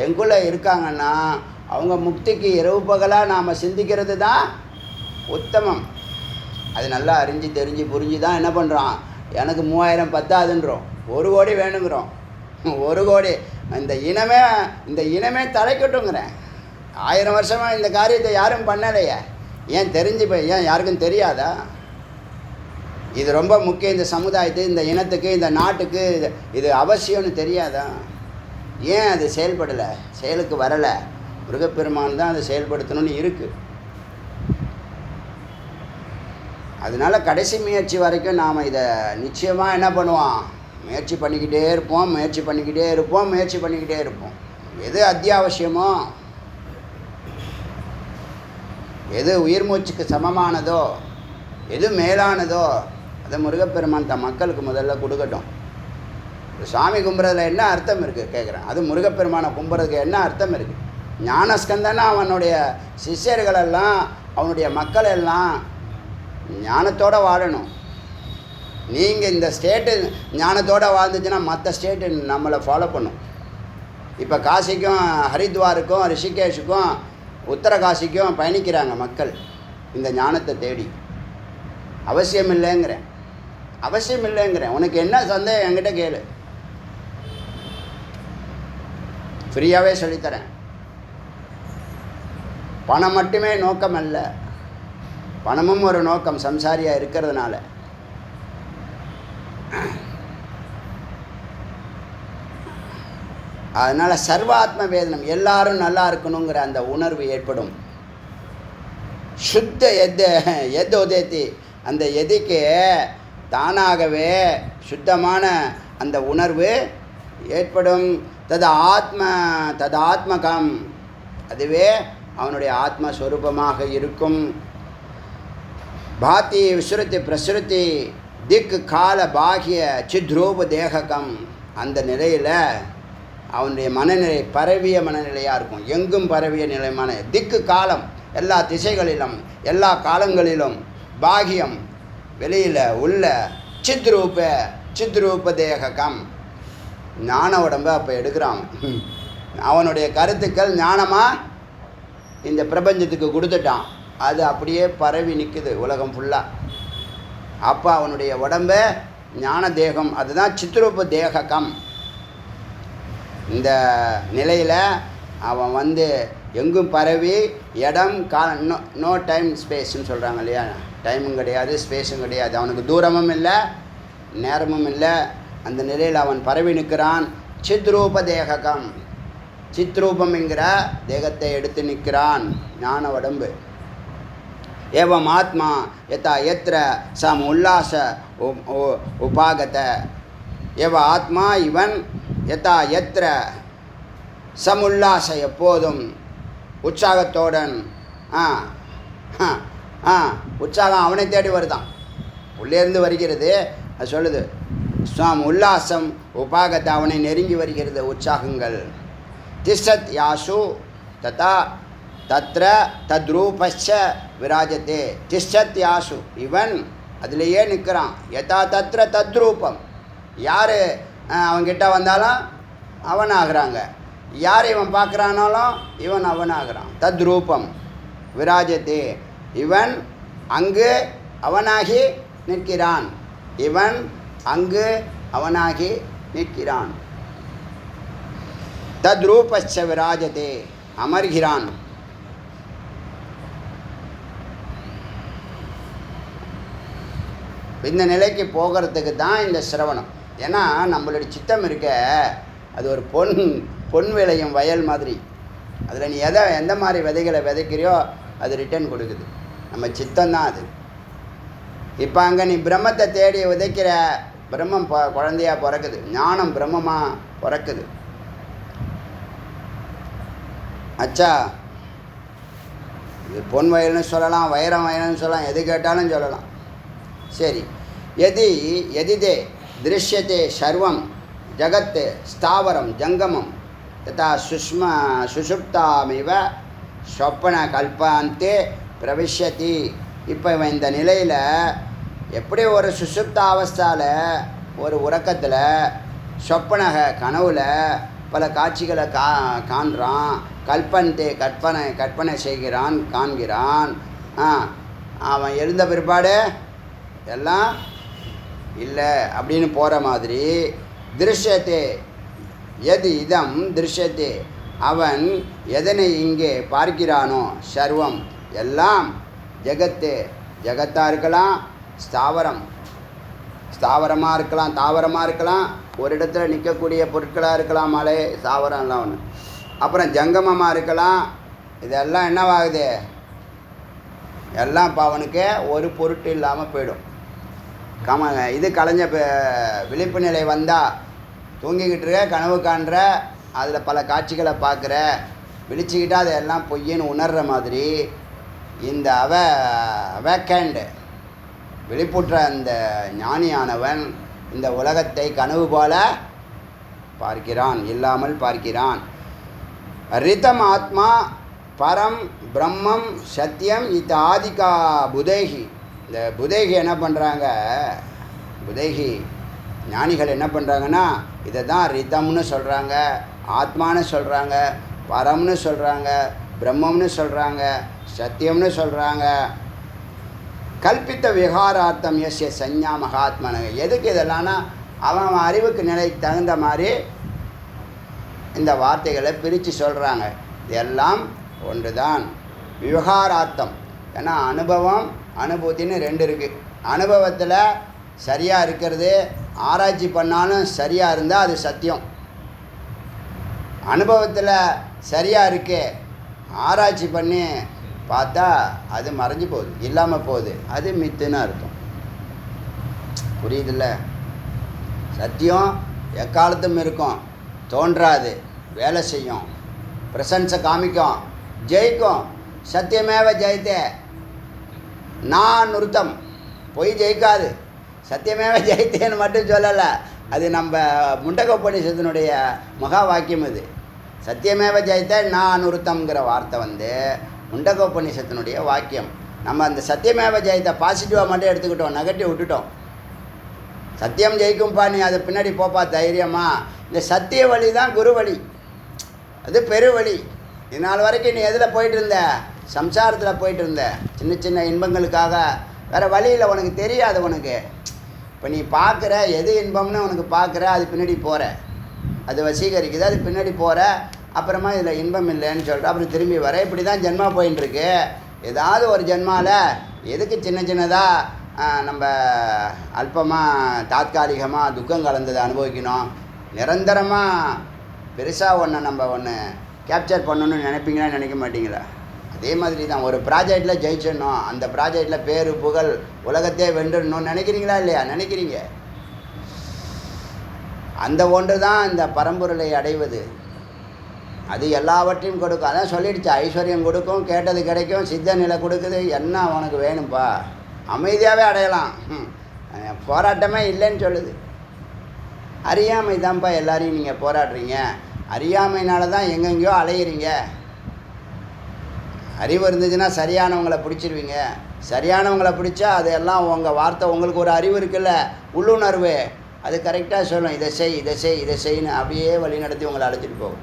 எங்குள்ளே இருக்காங்கன்னா அவங்க முக்திக்கு இரவு பகலாக நாம் சிந்திக்கிறது தான் உத்தமம். அது நல்லா அறிஞ்சு தெரிஞ்சு புரிஞ்சு தான் என்ன பண்ணுறோம், எனக்கு 3000 பத்தாதுன்றோம், 1 கோடி வேணுங்கிறோம். 1 கோடி இந்த இனமே தலைக்கட்டுங்கிறேன். 1000 வருஷமாக இந்த காரியத்தை யாரும் பண்ணலையே. ஏன் தெரிஞ்சு போய் ஏன் யாருக்கும் தெரியாதா? இது ரொம்ப முக்கியம். இந்த சமுதாயத்துக்கு, இந்த இனத்துக்கு, இந்த நாட்டுக்கு இது அவசியம்னு தெரியாதா? ஏன் அது செயல்படலை, செயலுக்கு வரலை? முருகப்பெருமான் தான் அதை செயல்படுத்தணும்னு இருக்குது. அதனால் கடைசி முயற்சி வரைக்கும் நாம் இதை நிச்சயமாக என்ன பண்ணுவோம், முயற்சி பண்ணிக்கிட்டே இருப்போம். எது அத்தியாவசியமோ, எது உயிர் மூச்சுக்கு சமமானதோ, எது மேலானதோ அதை முருகப்பெருமான் தன் மக்களுக்கு முதல்ல கொடுக்கட்டும். சாமி கும்புறதுல என்ன அர்த்தம் இருக்குது கேட்குறேன். அது முருகப்பெருமானை கும்புறதுக்கு என்ன அர்த்தம் இருக்குது? ஞானஸ்கந்தன்னா அவனுடைய சிஷ்யர்களெல்லாம், அவனுடைய மக்கள் எல்லாம் ஞானத்தோடு வாழணும். நீங்கள் இந்த ஸ்டேட்டு ஞானத்தோடு வாழ்ந்துச்சுன்னா மற்ற ஸ்டேட்டு நம்மளை ஃபாலோ பண்ணும். இப்போ காசிக்கும் ஹரித்வாருக்கும் ரிஷிகேஷுக்கும் உத்தரகாசிக்கும் பயணிக்கிறாங்க மக்கள் இந்த ஞானத்தை தேடி. அவசியம் இல்லைங்கிறேன். உனக்கு என்ன சந்தேகம் என்கிட்ட கேளு, ஃப்ரீயாகவே சொல்லித்தரேன். பணம் மட்டுமே நோக்கம் அல்ல, பணமும் ஒரு நோக்கம் சம்சாரியாக இருக்கிறதுனால. அதனால் சர்வாத்ம வேதனம், எல்லாரும் நல்லா இருக்கணுங்கிற அந்த உணர்வு ஏற்படும். சுத்த எத் உதயத்தி, அந்த எதிக்கு தானாகவே சுத்தமான அந்த உணர்வு ஏற்படும். ததாத்மகம், அதுவே அவனுடைய ஆத்மஸ்வரூபமாக இருக்கும். பாத்தி விஸ்ருதி பிரசுருதி திக் கால பாகிய சித்ரூப தேககம், அந்த நிலையில் அவனுடைய மனநிலை பரவிய மனநிலையாக இருக்கும். எங்கும் பரவிய நிலைமான திக்கு காலம், எல்லா திசைகளிலும் எல்லா காலங்களிலும். பாகியம் வெளியில் உள்ள சித்ரூப தேககம், ஞான உடம்பை அப்போ எடுக்கிறான். அவனுடைய கருத்துக்கள் ஞானமாக இந்த பிரபஞ்சத்துக்கு கொடுத்துட்டான். அது அப்படியே பரவி நிற்குது உலகம் ஃபுல்லாக. அப்போ அவனுடைய உடம்ப ஞான தேகம், அதுதான் சித்ரூப தேககம். இந்த நிலையில் அவன் எங்கும் பரவி இடம் காலம், நோ டைம் ஸ்பேஸ்ன்னு சொல்கிறாங்க இல்லையா, டைமும் கிடையாது ஸ்பேஸும் கிடையாது. அவனுக்கு தூரமும் இல்லை நேரமும் இல்லை. அந்த நிலையில் அவன் பரவி நிற்கிறான். சித்ரூப தேககம், சித்ரூபம்ங்கிற தேகத்தை எடுத்து நிற்கிறான் ஞான உடம்பு. ஏவம் ஆத்மா யதா எத்திர சம் உல்லாச உபாகத, ஏவ ஆத்மா இவன் யதா எத்திர சமுல்லாச, எப்போதும் உற்சாகத்தோடன் உற்சாகம் அவனை தேடி வருதான், உள்ளேருந்து வருகிறது. அது சொல்லுது ஸ்வாம் உல்லாசம் உபாகத்தை, அவனை நெருங்கி வருகிறது உற்சாகங்கள். திஷத் யாசு ததா தத்ர தத்ரூபஸ்ச விராஜத்தே திஷ்டத்யாசு. இவன் அதிலேயே நிற்கிறான். யதா தத்ர தத்ரூபம். யார் அவன்கிட்ட வந்தாலும் அவன் ஆகிறாங்க, யார் இவன் பார்க்குறானாலும் இவன் அவன் ஆகிறான். தத்ரூபம் விராஜத்தே. இவன் அங்கு அவனாகி நிற்கிறான். இவன் அங்கு அவனாகி நிற்கிறான். தத்ரூபஸ்ச விராஜத்தே, அமர்கிறான். இந்த நிலைக்கு போகிறதுக்கு தான் இந்த சிரவணம். ஏன்னா நம்மளுடைய சித்தம் இருக்க, அது ஒரு பொன் விளையும் வயல் மாதிரி. அதில் நீ எந்த மாதிரி விதைகளை விதைக்கிறியோ அது ரிட்டர்ன் கொடுக்குது. நம்ம சித்தம்தான் அது. இப்போ அங்கே நீ பிரம்மத்தை தேடி விதைக்கிற, பிரம்மம் குழந்தையாக பிறக்குது, ஞானம் பிரம்மமாக பிறக்குது. அச்சா, இது பொன் வயல்னு சொல்லலாம், வைரம் வயல்னு சொல்லலாம், எது கேட்டாலும் சொல்லலாம். சரி, எதிதே திருஷ்யத்தே சர்வம் ஜகத் ஸ்தாவரம் ஜங்கமம் ததா சுஷுப்தாமிவ சொப்பன கல்பாந்தே பிரவிஷ்யதி. இப்போ இவன் இந்த நிலையில் எப்படி ஒரு சுஷுப்த அவஸ்தாவில், ஒரு உறக்கத்தில், சொப்பனக கனவுல பல காட்சிகளை காண்றான். கல்பந்தே கற்பனை செய்கிறான், காண்கிறான். அவன் எழுந்த பிற்பாடு எல்லாம் இல்லை அப்படின்னு போகிற மாதிரி திருஷ்யத்தே எது இதம் திருஷ்யத்தே, அவன் எதனை இங்கே பார்க்கிறானோ சர்வம் எல்லாம் ஜகத்து, ஜகத்தாக இருக்கலாம், ஸ்தாவரமாக இருக்கலாம், தாவரமாக இருக்கலாம், ஒரு இடத்துல நிற்கக்கூடிய பொருட்களாக இருக்கலாம், மலை ஸ்தாவரம்லாம் ஒன்று. அப்புறம் ஜங்கமமாக இருக்கலாம். இதெல்லாம் என்னவாகுது, எல்லாம் இப்போ அவனுக்கு ஒரு பொருட்டு இல்லாமல் போயிடும். இது கலைஞ்ச விழிப்பு நிலை வந்தால் தூங்கிக்கிட்டு இருக்க, கனவு காண்ற, அதில் பல காட்சிகளை பார்க்குற, விழிச்சுக்கிட்டால் அதெல்லாம் பொய்யன்னு உணர்கிற மாதிரி இந்த வேக்கண்ட் விழிப்புற்ற அந்த ஞானியானவன் இந்த உலகத்தை கனவு போல பார்க்கிறான், இல்லாமல் பார்க்கிறான். ரிதம் ஆத்மா பரம் பிரம்மம் சத்தியம் இது ஆதிகா புதைகி. இந்த புதைகி என்ன பண்ணுறாங்க, புதைகி ஞானிகள் என்ன பண்ணுறாங்கன்னா, இதை தான் ரிதம்னு சொல்கிறாங்க, ஆத்மான்னு சொல்கிறாங்க, பரம்னு சொல்கிறாங்க, பிரம்மம்னு சொல்கிறாங்க, சத்தியம்னு சொல்கிறாங்க. கல்பித்த விகாரார்த்தம் எஸ்ய சஞ்ஞா மகாத்மனக. எதுக்கு இதெல்லாம்னா அவன் அறிவுக்கு நிலைக்கு தகுந்த மாதிரி இந்த வார்த்தைகளை பிரித்து சொல்கிறாங்க. இதெல்லாம் ஒன்று தான் விவகாரார்த்தம். ஏன்னா அனுபவம் அனுபூத்தின்னு ரெண்டு இருக்குது. அனுபவத்தில் சரியாக இருக்கிறது, ஆராய்ச்சி பண்ணாலும் சரியாக இருந்தால் அது சத்தியம். அனுபவத்தில் சரியாக இருக்கு, ஆராய்ச்சி பண்ணி பார்த்தா அது மறைஞ்சு போகுது, இல்லாமல் போகுது, அது மித்துன்னு அர்த்தம். புரியுதில்ல? சத்தியம் எக்காலத்தும் இருக்கும், தோன்றாது, வேலை செய்யும், பிரசன்ஸை காமிக்கும், ஜெயிக்கும். சத்தியமேவ ஜெயித்தே நான் நிறுத்தம். பொய் ஜெயிக்காது. சத்தியமேவ ஜெயித்தேன்னு மட்டும் சொல்லலை, அது நம்ம முண்டகோபனிஷத்தினுடைய மகா வாக்கியம். இது சத்தியமேவ ஜெயித்த நான் நிறுத்தம்ங்கிற வார்த்தை முண்டகோபனிஷத்தினுடைய வாக்கியம். நம்ம அந்த சத்தியமேவ ஜெயித்த பாசிட்டிவாக மட்டும் எடுத்துக்கிட்டோம், நெகட்டிவ் விட்டுட்டோம். சத்தியம் ஜெயிக்கும்பா, நீ அதை பின்னாடி போப்பா தைரியமா. இந்த சத்திய வழி தான் குரு வழி, அது பெரு வழி. இதனால் வரைக்கும் நீ எதில் போயிட்டு இருந்த? சம்சாரத்தில் போயிட்டு இருந்த, சின்ன சின்ன இன்பங்களுக்காக. வேறு வழியில் உனக்கு தெரியாது. உனக்கு இப்போ நீ பார்க்குற எது இன்பம்னு உனக்கு பார்க்குற, அது பின்னாடி போகிற, அது வசீகரிக்குது, அது பின்னாடி போகிற. அப்புறமா இதில் இன்பம் இல்லைன்னு சொல்கிற, அப்புறம் திரும்பி வர. இப்படி தான் ஜென்மா போயின்ட்டுருக்கு. ஏதாவது ஒரு ஜென்மாவில் எதுக்கு சின்ன சின்னதாக நம்ம அல்பமாக தாத்காலிகமாக துக்கம் கலந்ததை அனுபவிக்கணும்? நிரந்தரமாக பெருசாக ஒன்று கேப்சர் பண்ணணும்னு நினைப்பீங்களா, நினைக்க மாட்டீங்களா? அதே மாதிரி தான் ஒரு ப்ராஜெக்டில் ஜெயிச்சிடணும், அந்த ப்ராஜெக்டில் பேரு புகழ் உலகத்தையே வென்றணும்னு நினைக்கிறீங்களா இல்லையா? நினைக்கிறீங்க. அந்த ஒன்று தான் இந்த பரம்பொருளை அடைவது. அது எல்லாவற்றையும் கொடுக்கும். அதான் சொல்லிடுச்சு, ஐஸ்வர்யம் கொடுக்கும், கேட்டது கிடைக்கும், சித்த நிலை கொடுக்குது. என்ன உனக்கு வேணும்ப்பா? அமைதியாகவே அடையலாம், போராட்டமே இல்லைன்னு சொல்லுது. அறியாமை தான்ப்பா எல்லாரையும் நீங்கள் போராடுறீங்க. அறியாமையினால தான் எங்கெங்கேயோ அலையிறீங்க. அறிவு இருந்துச்சுன்னா சரியானவங்களை பிடிச்சிருவீங்க. சரியானவங்களை பிடிச்சா அது எல்லாம் உங்கள் வார்த்தை, உங்களுக்கு ஒரு அறிவு இருக்குல்ல, உள்ளுணர்வு, அது கரெக்டாக சொல்லும். இதை செய், இதை செய், இதை செய்யு அப்படியே வழி நடத்தி உங்களை அழைச்சிட்டு போகும்.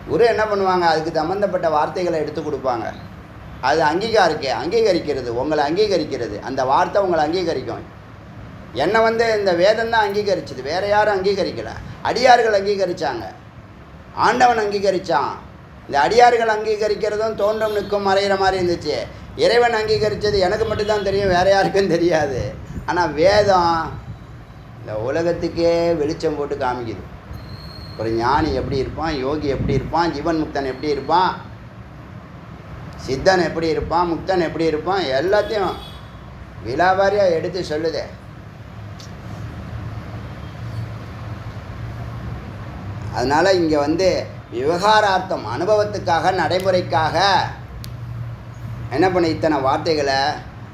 குரு என்ன பண்ணுவாங்க, அதுக்கு சம்மந்தப்பட்ட வார்த்தைகளை எடுத்து கொடுப்பாங்க. அது அங்கீகரிக்கிறது, உங்களை அங்கீகரிக்கிறது. அந்த வார்த்தை உங்களை அங்கீகரிக்கும். என்னை இந்த வேதம் தான் அங்கீகரிச்சுது, வேறு யாரும் அங்கீகரிக்கலை. அடியார்கள் அங்கீகரித்தாங்க, ஆண்டவன் அங்கீகரித்தான். இந்த அடியார்கள் அங்கீகரிக்கிறதும் தோன்றும் நிற்கும் மறைகிற மாதிரி இருந்துச்சு. இறைவன் அங்கீகரித்தது எனக்கு மட்டும்தான் தெரியும், வேறு யாருக்கும் தெரியாது. ஆனால் வேதம் இந்த உலகத்துக்கே வெளிச்சம் போட்டு காமிக்குது. ஒரு ஞானி எப்படி இருப்பான், யோகி எப்படி இருப்பான், ஜீவன் முக்தன் எப்படி இருப்பான், சித்தன் எப்படி இருப்பான், முக்தன் எப்படி இருப்பான், எல்லாத்தையும் விலாவாரியாக எடுத்து சொல்லுதே. அதனால் இங்கே விவகாரார்த்தம், அனுபவத்துக்காக, நடைமுறைக்காக என்ன பண்ண இத்தனை வார்த்தைகளை,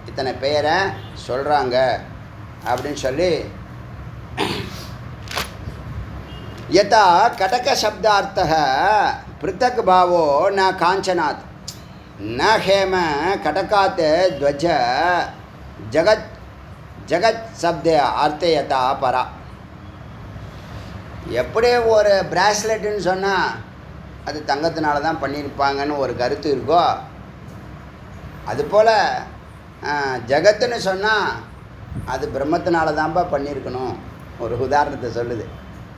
இத்தனை பெயரை சொல்கிறாங்க அப்படின்னு சொல்லி, யதா கடக சப்தார்த்தः பிருத்தக் பாவோ ந காஞ்சனாத் ந ஹேம கடகாத் த்வஜ ஜகத் ஜகத் சப்த அர்த்தயதா பரா. எப்படி ஒரு பிராஸ்லெட்டுன்னு சொன்னால் அது தங்கத்தினால தான் பண்ணியிருப்பாங்கன்னு ஒரு கருத்து இருக்கோ, அதுபோல் ஜகத்துன்னு சொன்னால் அது பிரம்மத்தினால தான்ப்பா பண்ணியிருக்கணும். ஒரு உதாரணத்தை சொல்லுது.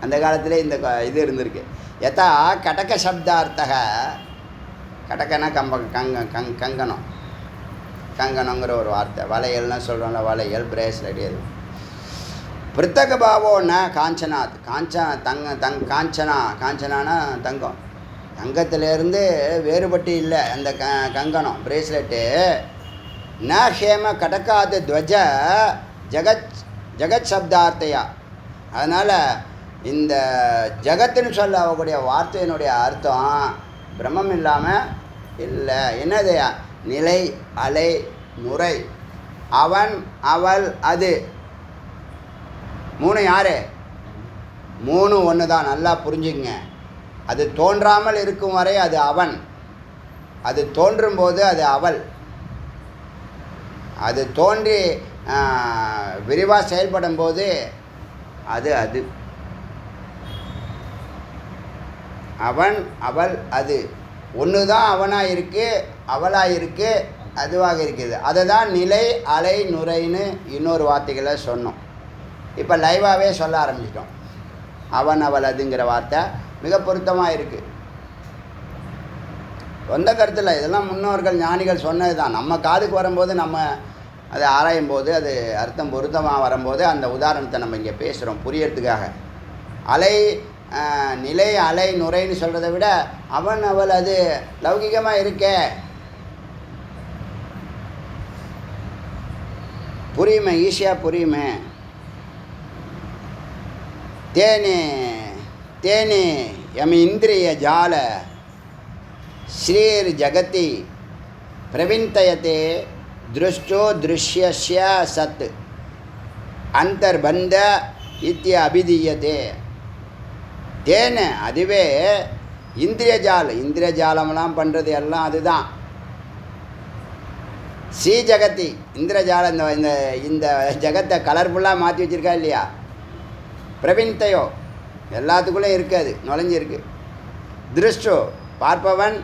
அந்த காலத்தில் இந்த இது இருந்திருக்கு. யதா கடக சப்தார்த்தக, கடக்கனா கங்கணம், கங்கணங்கிற ஒரு வார்த்தை. வளையல்னால் சொல்கிறோம்ல, வளையல், பிரேஸ்லெட். எது பிருத்தக பாவோன்னா காஞ்சனாத், காஞ்சனானா தங்கம், தங்கத்திலேருந்து வேறுபட்டு இல்லை அந்த கங்கணம், பிரேஸ்லெட்டு. ந ஹேம கடக்காது துவஜ ஜகத் சப்தார்த்தையா. அதனால் இந்த ஜகத்துன்னு சொல்ல அவங்களுடைய வார்த்தையினுடைய அர்த்தம் பிரம்மம் இல்லாமல் இல்லை. என்னதையா? நிலை, அலை, நுரை, அவன், அவள், அது. மூணு யார்? மூணு ஒன்று தான், நல்லா புரிஞ்சுங்க. அது தோன்றாமல் இருக்கும் வரை அது அவன், அது தோன்றும் போது அது அவள், அது தோன்றி விரிவாக செயல்படும் போது அது அது. அவன், அவள், அது ஒன்று தான் அவனாக இருக்குது, அவளாக இருக்குது, அதுவாக இருக்குது. அதை தான் நிலை, அலை, நுரைன்னு இன்னொரு வார்த்தைகளை சொன்னோம். இப்போ லைவாகவே சொல்ல ஆரம்பிச்சிட்டோம். அவன், அவள், அதுங்கிற வார்த்தை மிக பொருத்தமாக இருக்குது. சொந்த கருத்தில் இதெல்லாம் முன்னோர்கள் ஞானிகள் சொன்னது தான். நம்ம காதுக்கு வரும்போது, நம்ம அதை ஆராயும் போது, அது அர்த்தம் பொருத்தமாக வரும்போது அந்த உதாரணத்தை நம்ம இங்கே பேசுகிறோம் புரியறதுக்காக. அலை, நிலை, அலை, நுரைன்னு சொல்கிறத விட அவன், அவள், அது லௌகிகமாக இருக்கே, புரியுமே, ஈஸியாக புரியுமே. தேனே தேனே யம் இந்திரிய ஜால ஸ்ரீர் ஜகதி பிரவிந்தயத்தே திருஷ்டோ திருஷ்யஸ்ய சத் அந்தர்பந்த இத்திய அபிதீயத்தே. தேன அதுவே இந்திரஜாலம்லாம் பண்ணுறது எல்லாம் அதுதான். ஸ்ரீ ஜகதி இந்திரஜாலம், இந்த இந்த ஜகத்தை கலர்ஃபுல்லாக மாற்றி வச்சுருக்கா இல்லையா, பிரவிந்தையோ எல்லாத்துக்குள்ளே இருக்காது, நுழைஞ்சிருக்கு. திருஷ்டோ பார்ப்பவன்,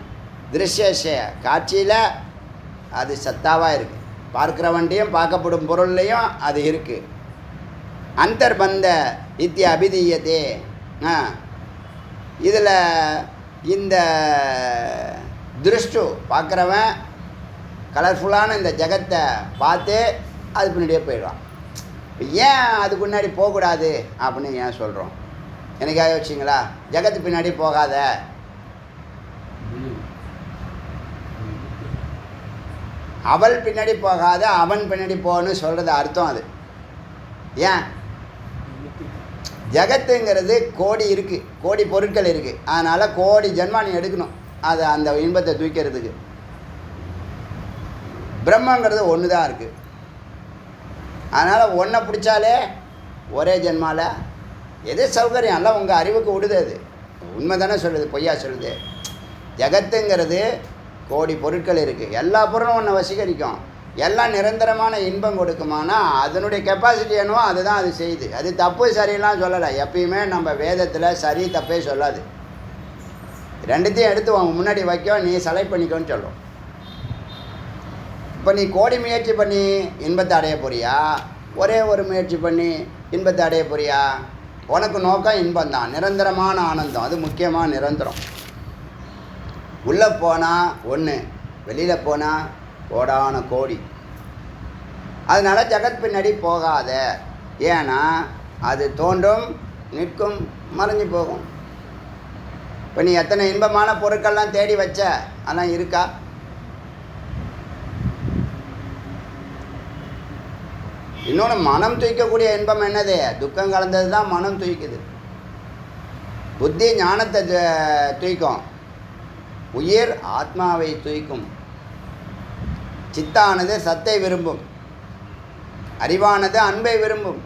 திருஷ்ய காட்சியில் அது சத்தாவாக இருக்குது, பார்க்கிறவன்ட்டையும் பார்க்கப்படும் பொருள்லையும் அது இருக்குது. அந்தர்பந்த இத்திய அபிதீயத்தே. இதில் இந்த திருஷ்டு பார்க்குறவன் கலர்ஃபுல்லான இந்த ஜகத்தை பார்த்து அது பின்னாடியே போயிடுவான். ஏன் அதுக்கு முன்னாடி போகக்கூடாது அப்படின்னு ஏன் சொல்கிறோம்? எனக்காக வச்சிங்களா, ஜகத்து பின்னாடி போகாத, அவள் பின்னாடி போகாத, அவன் பின்னாடி போகணும்னு சொல்கிறது அர்த்தம் அது. ஏன்? ஜகத்துங்கிறது கோடி இருக்குது, கோடி பொருட்கள் இருக்குது. அதனால் கோடி ஜென்மா நீ எடுக்கணும் அதை, அந்த இன்பத்தை தூக்கிறதுக்கு. பிரம்மங்கிறது ஒன்று தான் இருக்குது. அதனால் ஒன்றை பிடிச்சாலே ஒரே ஜென்மாவில் எது சௌகரியம் எல்லாம் உங்கள் அறிவுக்கு விடுது. அது உண்மை தானே சொல்லுது, பொய்யா சொல்லுது? ஜகத்துங்கிறது கோடி பொருட்கள் இருக்குது, எல்லா பொருளும் ஒன்றை வசீகரிக்கும், எல்லாம் நிரந்தரமான இன்பம் கொடுக்குமானா அதனுடைய கெப்பாசிட்டி என்னவோ அதுதான் அது செய்யுது. அது தப்பு சரியெல்லாம் சொல்லலை. எப்பயுமே நம்ம வேதத்தில் சரி தப்பே சொல்லாது. ரெண்டுத்தையும் எடுத்து உங்க முன்னாடி வைக்க, நீ செலக்ட் பண்ணிக்கோன்னு சொல்லும். இப்போ நீ கோடி முயற்சி பண்ணி இன்பத்தை அடைய போறியா, ஒரே ஒரு முயற்சி பண்ணி இன்பத்தை அடைய போறியா? உனக்கு நோக்கம் இன்பம் தான், நிரந்தரமான ஆனந்தம், அது முக்கியமாக நிரந்தரம். உள்ளே போனால் ஒன்று, வெளியில் போனால் கோடான கோடி. அதனால் ஜகத் பின்னாடி போகாத. ஏன்னா அது தோன்றும், நிற்கும், மறைஞ்சு போகும். இப்போ நீ எத்தனை இன்பமான பொருட்கள்லாம் தேடி வச்ச, அதெல்லாம் இருக்கா? இன்னொன்று, மனம் தூய்க்கக்கூடிய இன்பம் என்னது? துக்கம் கலந்தது தான் மனம் தூய்க்குது. புத்தி ஞானத்தை தூய்க்கும், உயிர் ஆத்மாவை தூய்க்கும். சித்தானது சத்தை விரும்பும், அறிவானது அன்பை விரும்பும்.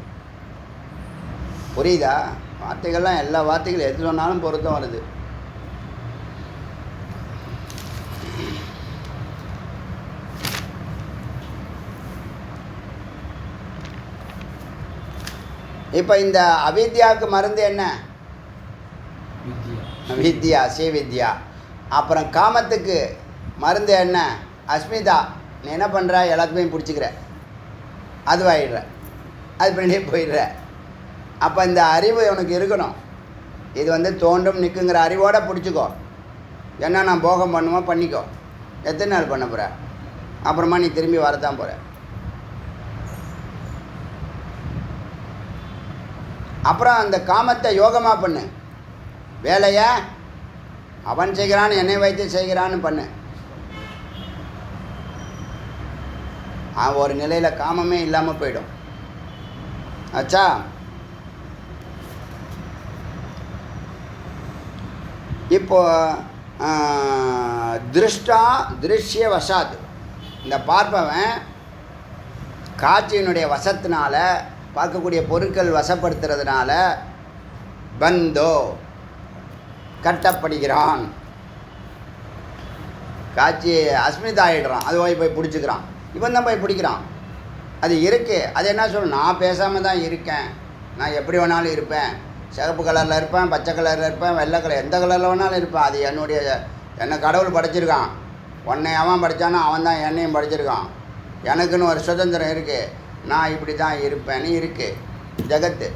புரியுதா? வார்த்தைகள்லாம் எல்லா வார்த்தைகளும் எது சொன்னாலும் பொருத்தம் வருது. இப்போ இந்த அவித்யாவுக்கு மருந்து என்ன? வித்யா, ஸ்ரீவித்யா. அப்புறம் காமத்துக்கு மருந்து என்ன? அஸ்மிதா. நீ என்ன பண்ணுற? எல்லாத்துக்குமே பிடிச்சிக்கிற, அதுவாகிடுற, அது பின்னாடியே போயிடுற. அப்போ இந்த அறிவு உனக்கு இருக்கணும். இது தோன்றும் நிற்குங்கிற அறிவோடு பிடிச்சிக்கோ. என்ன நான் போகம் பண்ணுமோ பண்ணிக்கோ. எத்தனை நாள் பண்ண போகிற? அப்புறமா நீ திரும்பி வரத்தான் போகிற. அப்புறம் அந்த காமத்தை யோகமாக பண்ணு. வேலையை அவன் செய்கிறான்னு, என்னை வைத்து செய்கிறான்னு பண்ணு. ஒரு நிலையில் காமமே இல்லாமல் போயிடும். ஆச்சா? இப்போ திருஷ்டா திருஷ்ய வசாத், இந்த பார்ப்பவன் காட்சியினுடைய வசத்தினால, பார்க்கக்கூடிய பொருட்கள் வசப்படுத்துறதுனால பந்தோ கட்டப்படுகிறான். காட்சி அஸ்மிதாயிடுறான், அது போய் பிடிச்சிக்கிறான். இவன் தான் போய் பிடிக்கிறான். அது இருக்குது. அது என்ன சொல்லணும்? நான் பேசாமல் தான் இருக்கேன், நான் எப்படி வேணாலும் இருப்பேன், சிகப்பு கலரில் இருப்பேன், பச்சை கலரில் இருப்பேன், வெள்ளை கலர், எந்த கலரில் வேணாலும் இருப்பேன். அது என்னை கடவுள் படைச்சிருக்கான். உன்னை அவன் படித்தானோ அவன் தான் என்னையும் படிச்சிருக்கான். எனக்குன்னு ஒரு சுதந்திரம் இருக்குது, நான் இப்படி தான் இருப்பேன்னு இருக்குது ஜகத்து.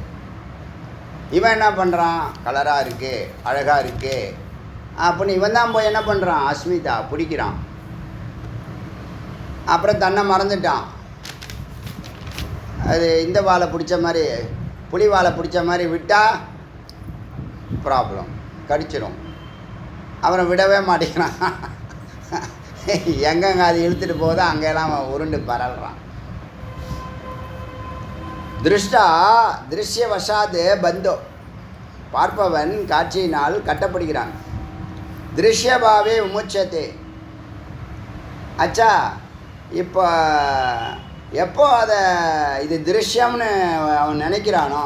இவன் என்ன பண்ணுறான்? கலராக இருக்குது, அழகாக இருக்குது அப்படின்னு இவன் தான் போய் என்ன பண்ணுறான்? அஸ்மிதா பிடிக்கிறான். அப்புறம் தன்னை மறந்துட்டான். அது இந்த வாழை பிடிச்ச மாதிரி, புலி வாழை பிடிச்ச மாதிரி விட்டால் ப்ராப்ளம், கடிச்சிடும். அப்புறம் விடவே மாட்டேங்கிறான். எங்கெங்கே அது இழுத்துட்டு போதோ அங்கெல்லாம் உருண்டு பரல்றான். திருஷ்டா திருஷ்ய வசாது பந்தோ, பார்ப்பவன் காட்சியினால் கட்டப்படுகிறான். திருஷ்யபாவே விமுச்சதே. அச்சா, இப்போ எப்போ அதை இது திருஷ்யம்னு அவன் நினைக்கிறானோ,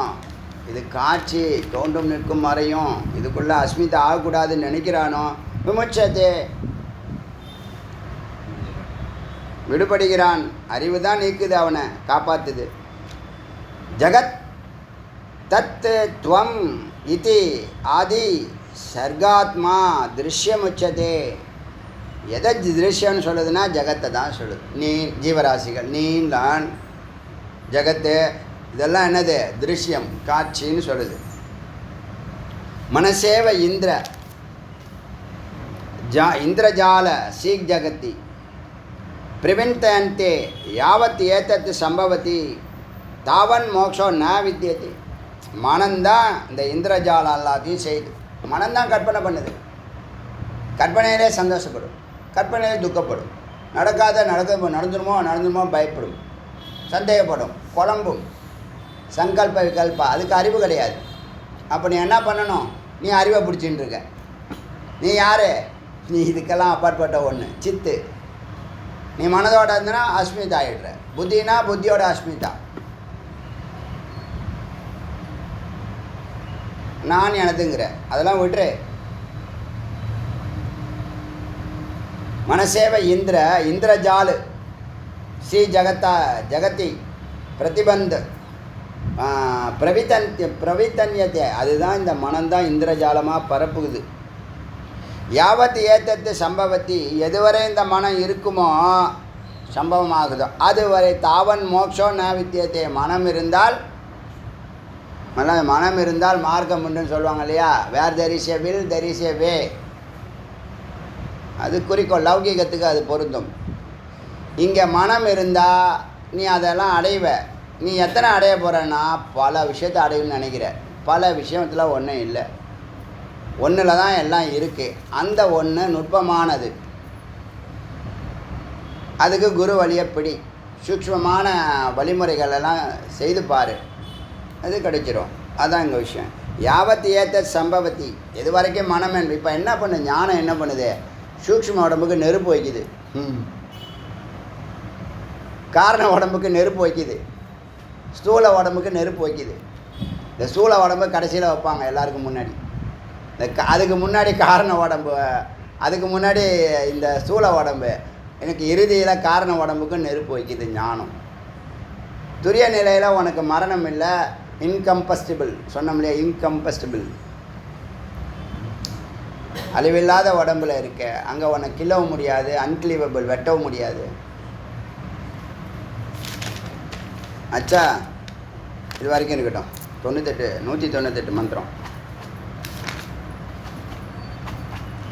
இது காட்சி தோன்றும் நிற்கும் வரையும் இதுக்குள்ளே அஸ்மிதா ஆகக்கூடாதுன்னு நினைக்கிறானோ, விமுச்சதே விடுபடுகிறான். அறிவு தான் நீக்குது, அவனை காப்பாற்றுது. ஜகத் தத் துவம் இதி ஆதி சர்காத்மா திருஷ்யமுச்சதே. எதை திருஷ்யம்னு சொல்லுதுன்னா ஜகத்தை தான் சொல்லுது. நீ ஜீவராசிகள், நீ நான் ஜகத்து, இதெல்லாம் என்னது? திருஷ்யம், காட்சின்னு சொல்லுது. மனசேவ இந்திரஜால சீக் ஜகத்தி பிரவிந்தந்தே யாவத் ஏதத் சம்பவதி தாவன் மோக்ஷோ ந வித்தியதி. மனம்தான் இந்த இந்திரஜாலம் எல்லாத்தையும் செய்யுது. மனம்தான் கற்பனை பண்ணுது. கற்பனையிலே சந்தோஷப்படும், கற்பனையிலே துக்கப்படும். நடந்துருமோ பயப்படும், சந்தேகப்படும், குழம்பும், சங்கல்ப விகல்பா. அதுக்கு அறிவு கிடையாது. அப்போ நீ என்ன பண்ணணும்? நீ அறிவை பிடிச்சின்னு இருக்க. நீ யார்? நீ இதுக்கெல்லாம் அப்பாற்பட்ட ஒன்று, சித்து. நீ மனதோட இருந்தனா அஸ்மிதா ஆகிடுற. புத்தினா புத்தியோட அஸ்மிதா. நான் எனதுங்கிற, அதெல்லாம் விட்டுரு. மனசேவ இந்திரஜாலு ஸ்ரீ ஜகதி பிரதிபந்த் பிரவித்தன்யத்தை, அதுதான் இந்த மனம்தான் இந்திரஜாலமாக பரப்புகுது. யாவத் ஏத்தத்து சம்பவத்தி, எதுவரை இந்த மனம் இருக்குமோ சம்பவமாகுதோ அதுவரை தாவன் மோக்ஷோ ந வித்தியத்தை. மனம் இருந்தால் மார்க்கம் உண்டுன்னு சொல்லுவாங்க இல்லையா. Where there is a will there is a way. அது குறிக்கோள், லௌகிகத்துக்கு அது பொருந்தும். இங்கே மனம் இருந்தால் நீ அதெல்லாம் அடைவ. நீ எத்தனை அடைய போகிறன்னா பல விஷயத்தை அடையணும்னு நினைக்கிற. பல விஷயத்தில் ஒன்றும் இல்லை, ஒன்றில் தான் எல்லாம் இருக்குது. அந்த ஒன்று நுட்பமானது. அதுக்கு குரு வழியை பிடி, சூக்ஷ்மமான வழிமுறைகளெல்லாம் செய்து பாரு, அது கிடைச்சிரும். அதுதான் எங்கள் விஷயம். யாவத் ஏத்த சம்பவத்தி, எது வரைக்கும் மனம். இப்போ என்ன பண்ணு, ஞானம் என்ன பண்ணுது, சூக்ஷ்ம உடம்புக்கு நெருப்பு வைக்குது, காரண உடம்புக்கு நெருப்பு வைக்குது, ஸ்தூல உடம்புக்கு நெருப்பு வைக்குது. இந்த ஸ்தூல உடம்பு கடைசியில் வைப்பாங்க எல்லாருக்கும் முன்னாடி. அதுக்கு முன்னாடி காரண உடம்பு, அதுக்கு முன்னாடி இந்த ஸ்தூல உடம்பு, எனக்கு இறுதியில் காரண உடம்புக்கு நெருப்பு வைக்குது ஞானம். துரிய நிலையில் உனக்கு மரணம் இல்லை, இன்கம்பஸ்டிபிள் சொன்னோம் இல்லையா, இன்கம்பஸ்டிபிள் அழிவில்லாத உடம்புல இருக்க. அங்கே உனக்கு கிள்ளவும் முடியாது, அன்கிளீவபிள் வெட்டவும் முடியாது. அச்சா, இது வரைக்கும் இருக்கட்டும். 198 மந்திரம்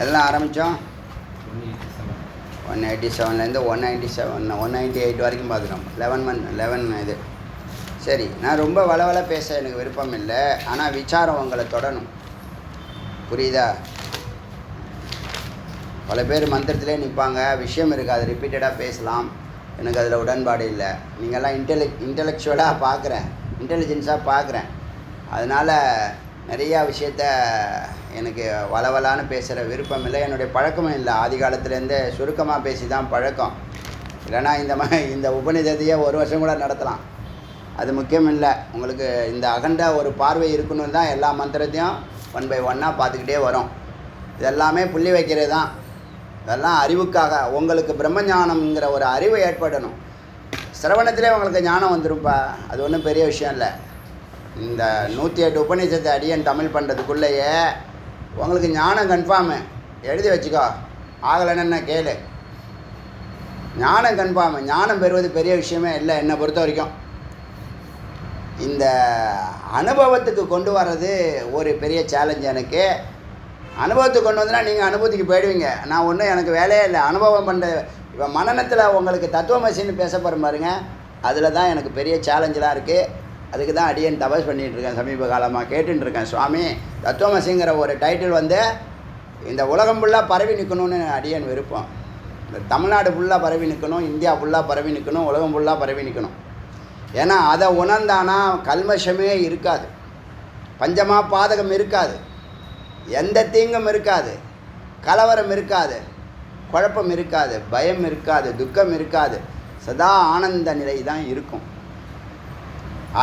எல்லாம் ஆரம்பித்தோம். 187லேருந்து 198 வரைக்கும் பார்த்துட்டோம். 11 இது. சரி, நான் ரொம்ப வளவல பேச எனக்கு விருப்பம் இல்லை. ஆனால் விசாரம் உங்களை தொடணும், புரியுதா? பல பேர் மந்திரத்திலே நிற்பாங்க, விஷயம் இருக்காது, ரிப்பீட்டடாக பேசலாம். எனக்கு அதில் உடன்பாடு இல்லை. நீங்கள்லாம் இன்டெலெக்சுவலாக பார்க்குறேன், இன்டெலிஜென்ஸாக பார்க்குறேன். அதனால் நிறையா விஷயத்த எனக்கு வளவலான்னு பேசுகிற விருப்பம் இல்லை, என்னுடைய பழக்கமும் இல்லை. ஆதி காலத்துலேருந்தே சுருக்கமாக பேசி தான் பழக்கம். இல்லைனா இந்த உபநிஷத்தையே ஒரு வருஷம் கூட நடத்தலாம், அது முக்கியம் இல்லை. உங்களுக்கு இந்த அகண்ட ஒரு பார்வை இருக்கணும் தான் எல்லா மந்திரத்தையும் 1 by 1 பார்த்துக்கிட்டே வரும். இதெல்லாமே புள்ளி வைக்கிறது தான். இதெல்லாம் அறிவுக்காக. உங்களுக்கு பிரம்மஞானம்ங்கிற ஒரு அறிவு ஏற்படணும். சிரவணத்திலே உங்களுக்கு ஞானம் வந்துருப்பா, அது ஒன்றும் பெரிய விஷயம் இல்லை. இந்த 108 உபநிஷத்தை அடியன் தமிழ் பண்ணுறதுக்குள்ளேயே உங்களுக்கு ஞானம் கன்ஃபார்மு. எழுதி வச்சுக்கோ, ஆகலைன்னு கேளு. ஞானம் கன்ஃபார்மு. ஞானம் பெறுவது பெரிய விஷயமே இல்லை என்னை பொறுத்த வரைக்கும். இந்த அனுபவத்துக்கு கொண்டு வர்றது ஒரு பெரிய சேலஞ்ச் எனக்கு. அனுபவத்துக்கு கொண்டு வந்தனா நீங்கள் அனுபவத்துக்கு போயிடுவீங்க. நான் ஒன்றும் எனக்கு வேலையே இல்லை. அனுபவம் பண்ணுற இப்போ மனநத்தில் உங்களுக்கு தத்துவமசின்னு பேச போகிற பாருங்க, அதில் தான் எனக்கு பெரிய சேலஞ்செலாம் இருக்குது. அதுக்கு தான் அடியன் தபஸ் பண்ணிகிட்ருக்கேன், சமீப காலமாக கேட்டுருக்கேன். சுவாமி, தத்துவமசிங்கிற ஒரு டைட்டில் வந்து இந்த உலகம் ஃபுல்லாக பரவி நிற்கணும்னு அடியன் விருப்பம். இந்த தமிழ்நாடு ஃபுல்லாக பரவி நிற்கணும், இந்தியா ஃபுல்லாக பரவி நிற்கணும், உலகம் ஃபுல்லாக பரவி நிற்கணும். ஏன்னா அதை உணர்ந்தானா கல்மஷமே இருக்காது, பஞ்சமா பாதகம் இருக்காது, எந்த தீங்கும் இருக்காது, கலவரம் இருக்காது, குழப்பம் இருக்காது, பயம் இருக்காது, துக்கம் இருக்காது, சதா ஆனந்த நிலை தான் இருக்கும்.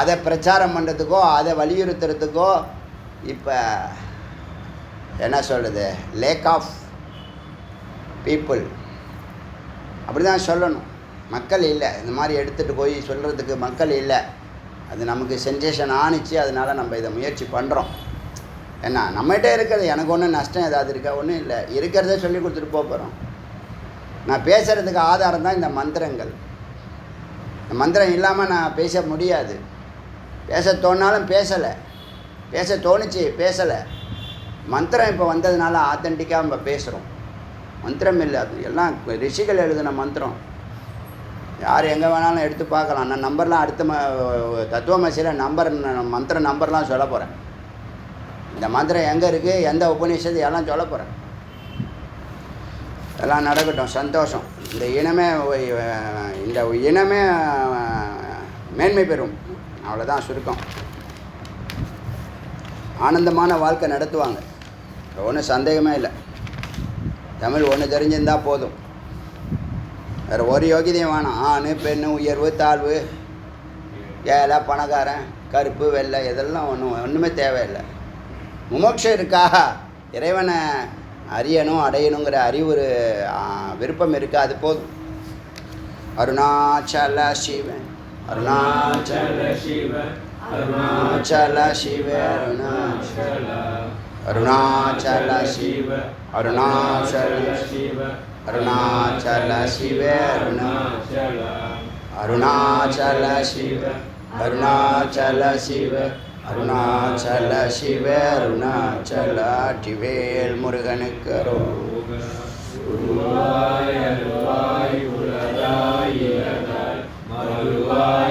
அதை பிரச்சாரம் பண்ணுறதுக்கோ அதை வலியுறுத்துறதுக்கோ இப்போ என்ன சொல்கிறது, லேக் ஆஃப் பீப்புள் அப்படி தான் சொல்லணும். மக்கள் இல்லை, இந்த மாதிரி எடுத்துகிட்டு போய் சொல்கிறதுக்கு மக்கள் இல்லை. அது நமக்கு சென்சேஷன் ஆணிச்சு, அதனால் நம்ம இதை முயற்சி பண்ணுறோம். ஏன்னா நம்மகிட்ட இருக்கிறது எனக்கு ஒன்றும் நஷ்டம் ஏதாவது இருக்கா? ஒன்றும் இல்லை, இருக்கிறத சொல்லி கொடுத்துட்டு போகிறோம். நான் பேசுகிறதுக்கு ஆதாரம் தான் இந்த மந்திரங்கள். இந்த மந்திரம் இல்லாமல் நான் பேச முடியாது. பேச தோணினாலும் பேசலை, பேச தோணுச்சு பேசலை. மந்திரம் இப்போ வந்ததுனால ஆத்தென்டிக்காக நம்ம பேசுகிறோம். மந்திரம் இல்லை, அது எல்லாம் ரிஷிகள் எழுதின மந்திரம். யார் எங்கே வேணாலும் எடுத்து பார்க்கலாம். நான் நம்பர்லாம் அடுத்த தத்துவமசியில் மந்திர நம்பர்லாம் சொல்ல போகிறேன். இந்த மந்திரம் எங்கே இருக்குது, எந்த உபநிஷத்து எல்லாம் சொல்ல போகிறேன். எல்லாம் நடக்கட்டும், சந்தோஷம். இந்த இனமே மேன்மை பெறும். அவ்வளோதான் சுருக்கம். ஆனந்தமான வாழ்க்கை நடத்துவாங்க, ஒன்றும் சந்தேகமே இல்லை. தமிழ் ஒன்று தெரிஞ்சிருந்தால் போதும், வேறு ஒரு யோகியதையும் வேணாம். ஆண் பெண்ணு, உயர்வு தாழ்வு, ஏழை பணக்காரன், கருப்பு வெள்ளை, இதெல்லாம் ஒன்றுமே தேவையில்லை. முமோட்சம் இருக்கா, இறைவனை அறியணும் அடையணுங்கிற அறிவு விருப்பம் இருக்குது, அது போதும். அருணாச்சல சிவ அருணாச்சல சிவ அருணாச்சல சிவ அருணாச்சல சிவ அருணாச்சல சிவ அருணாச்சல சிவ அருணாச்சல சிவ அருணாச்சல சிவ அருணாச்சல சிவ அருணாச்சல டிவேல் முருகனுக்கு உருவாய் அருவாய் உலகாய் இலதாய் மறுவாய்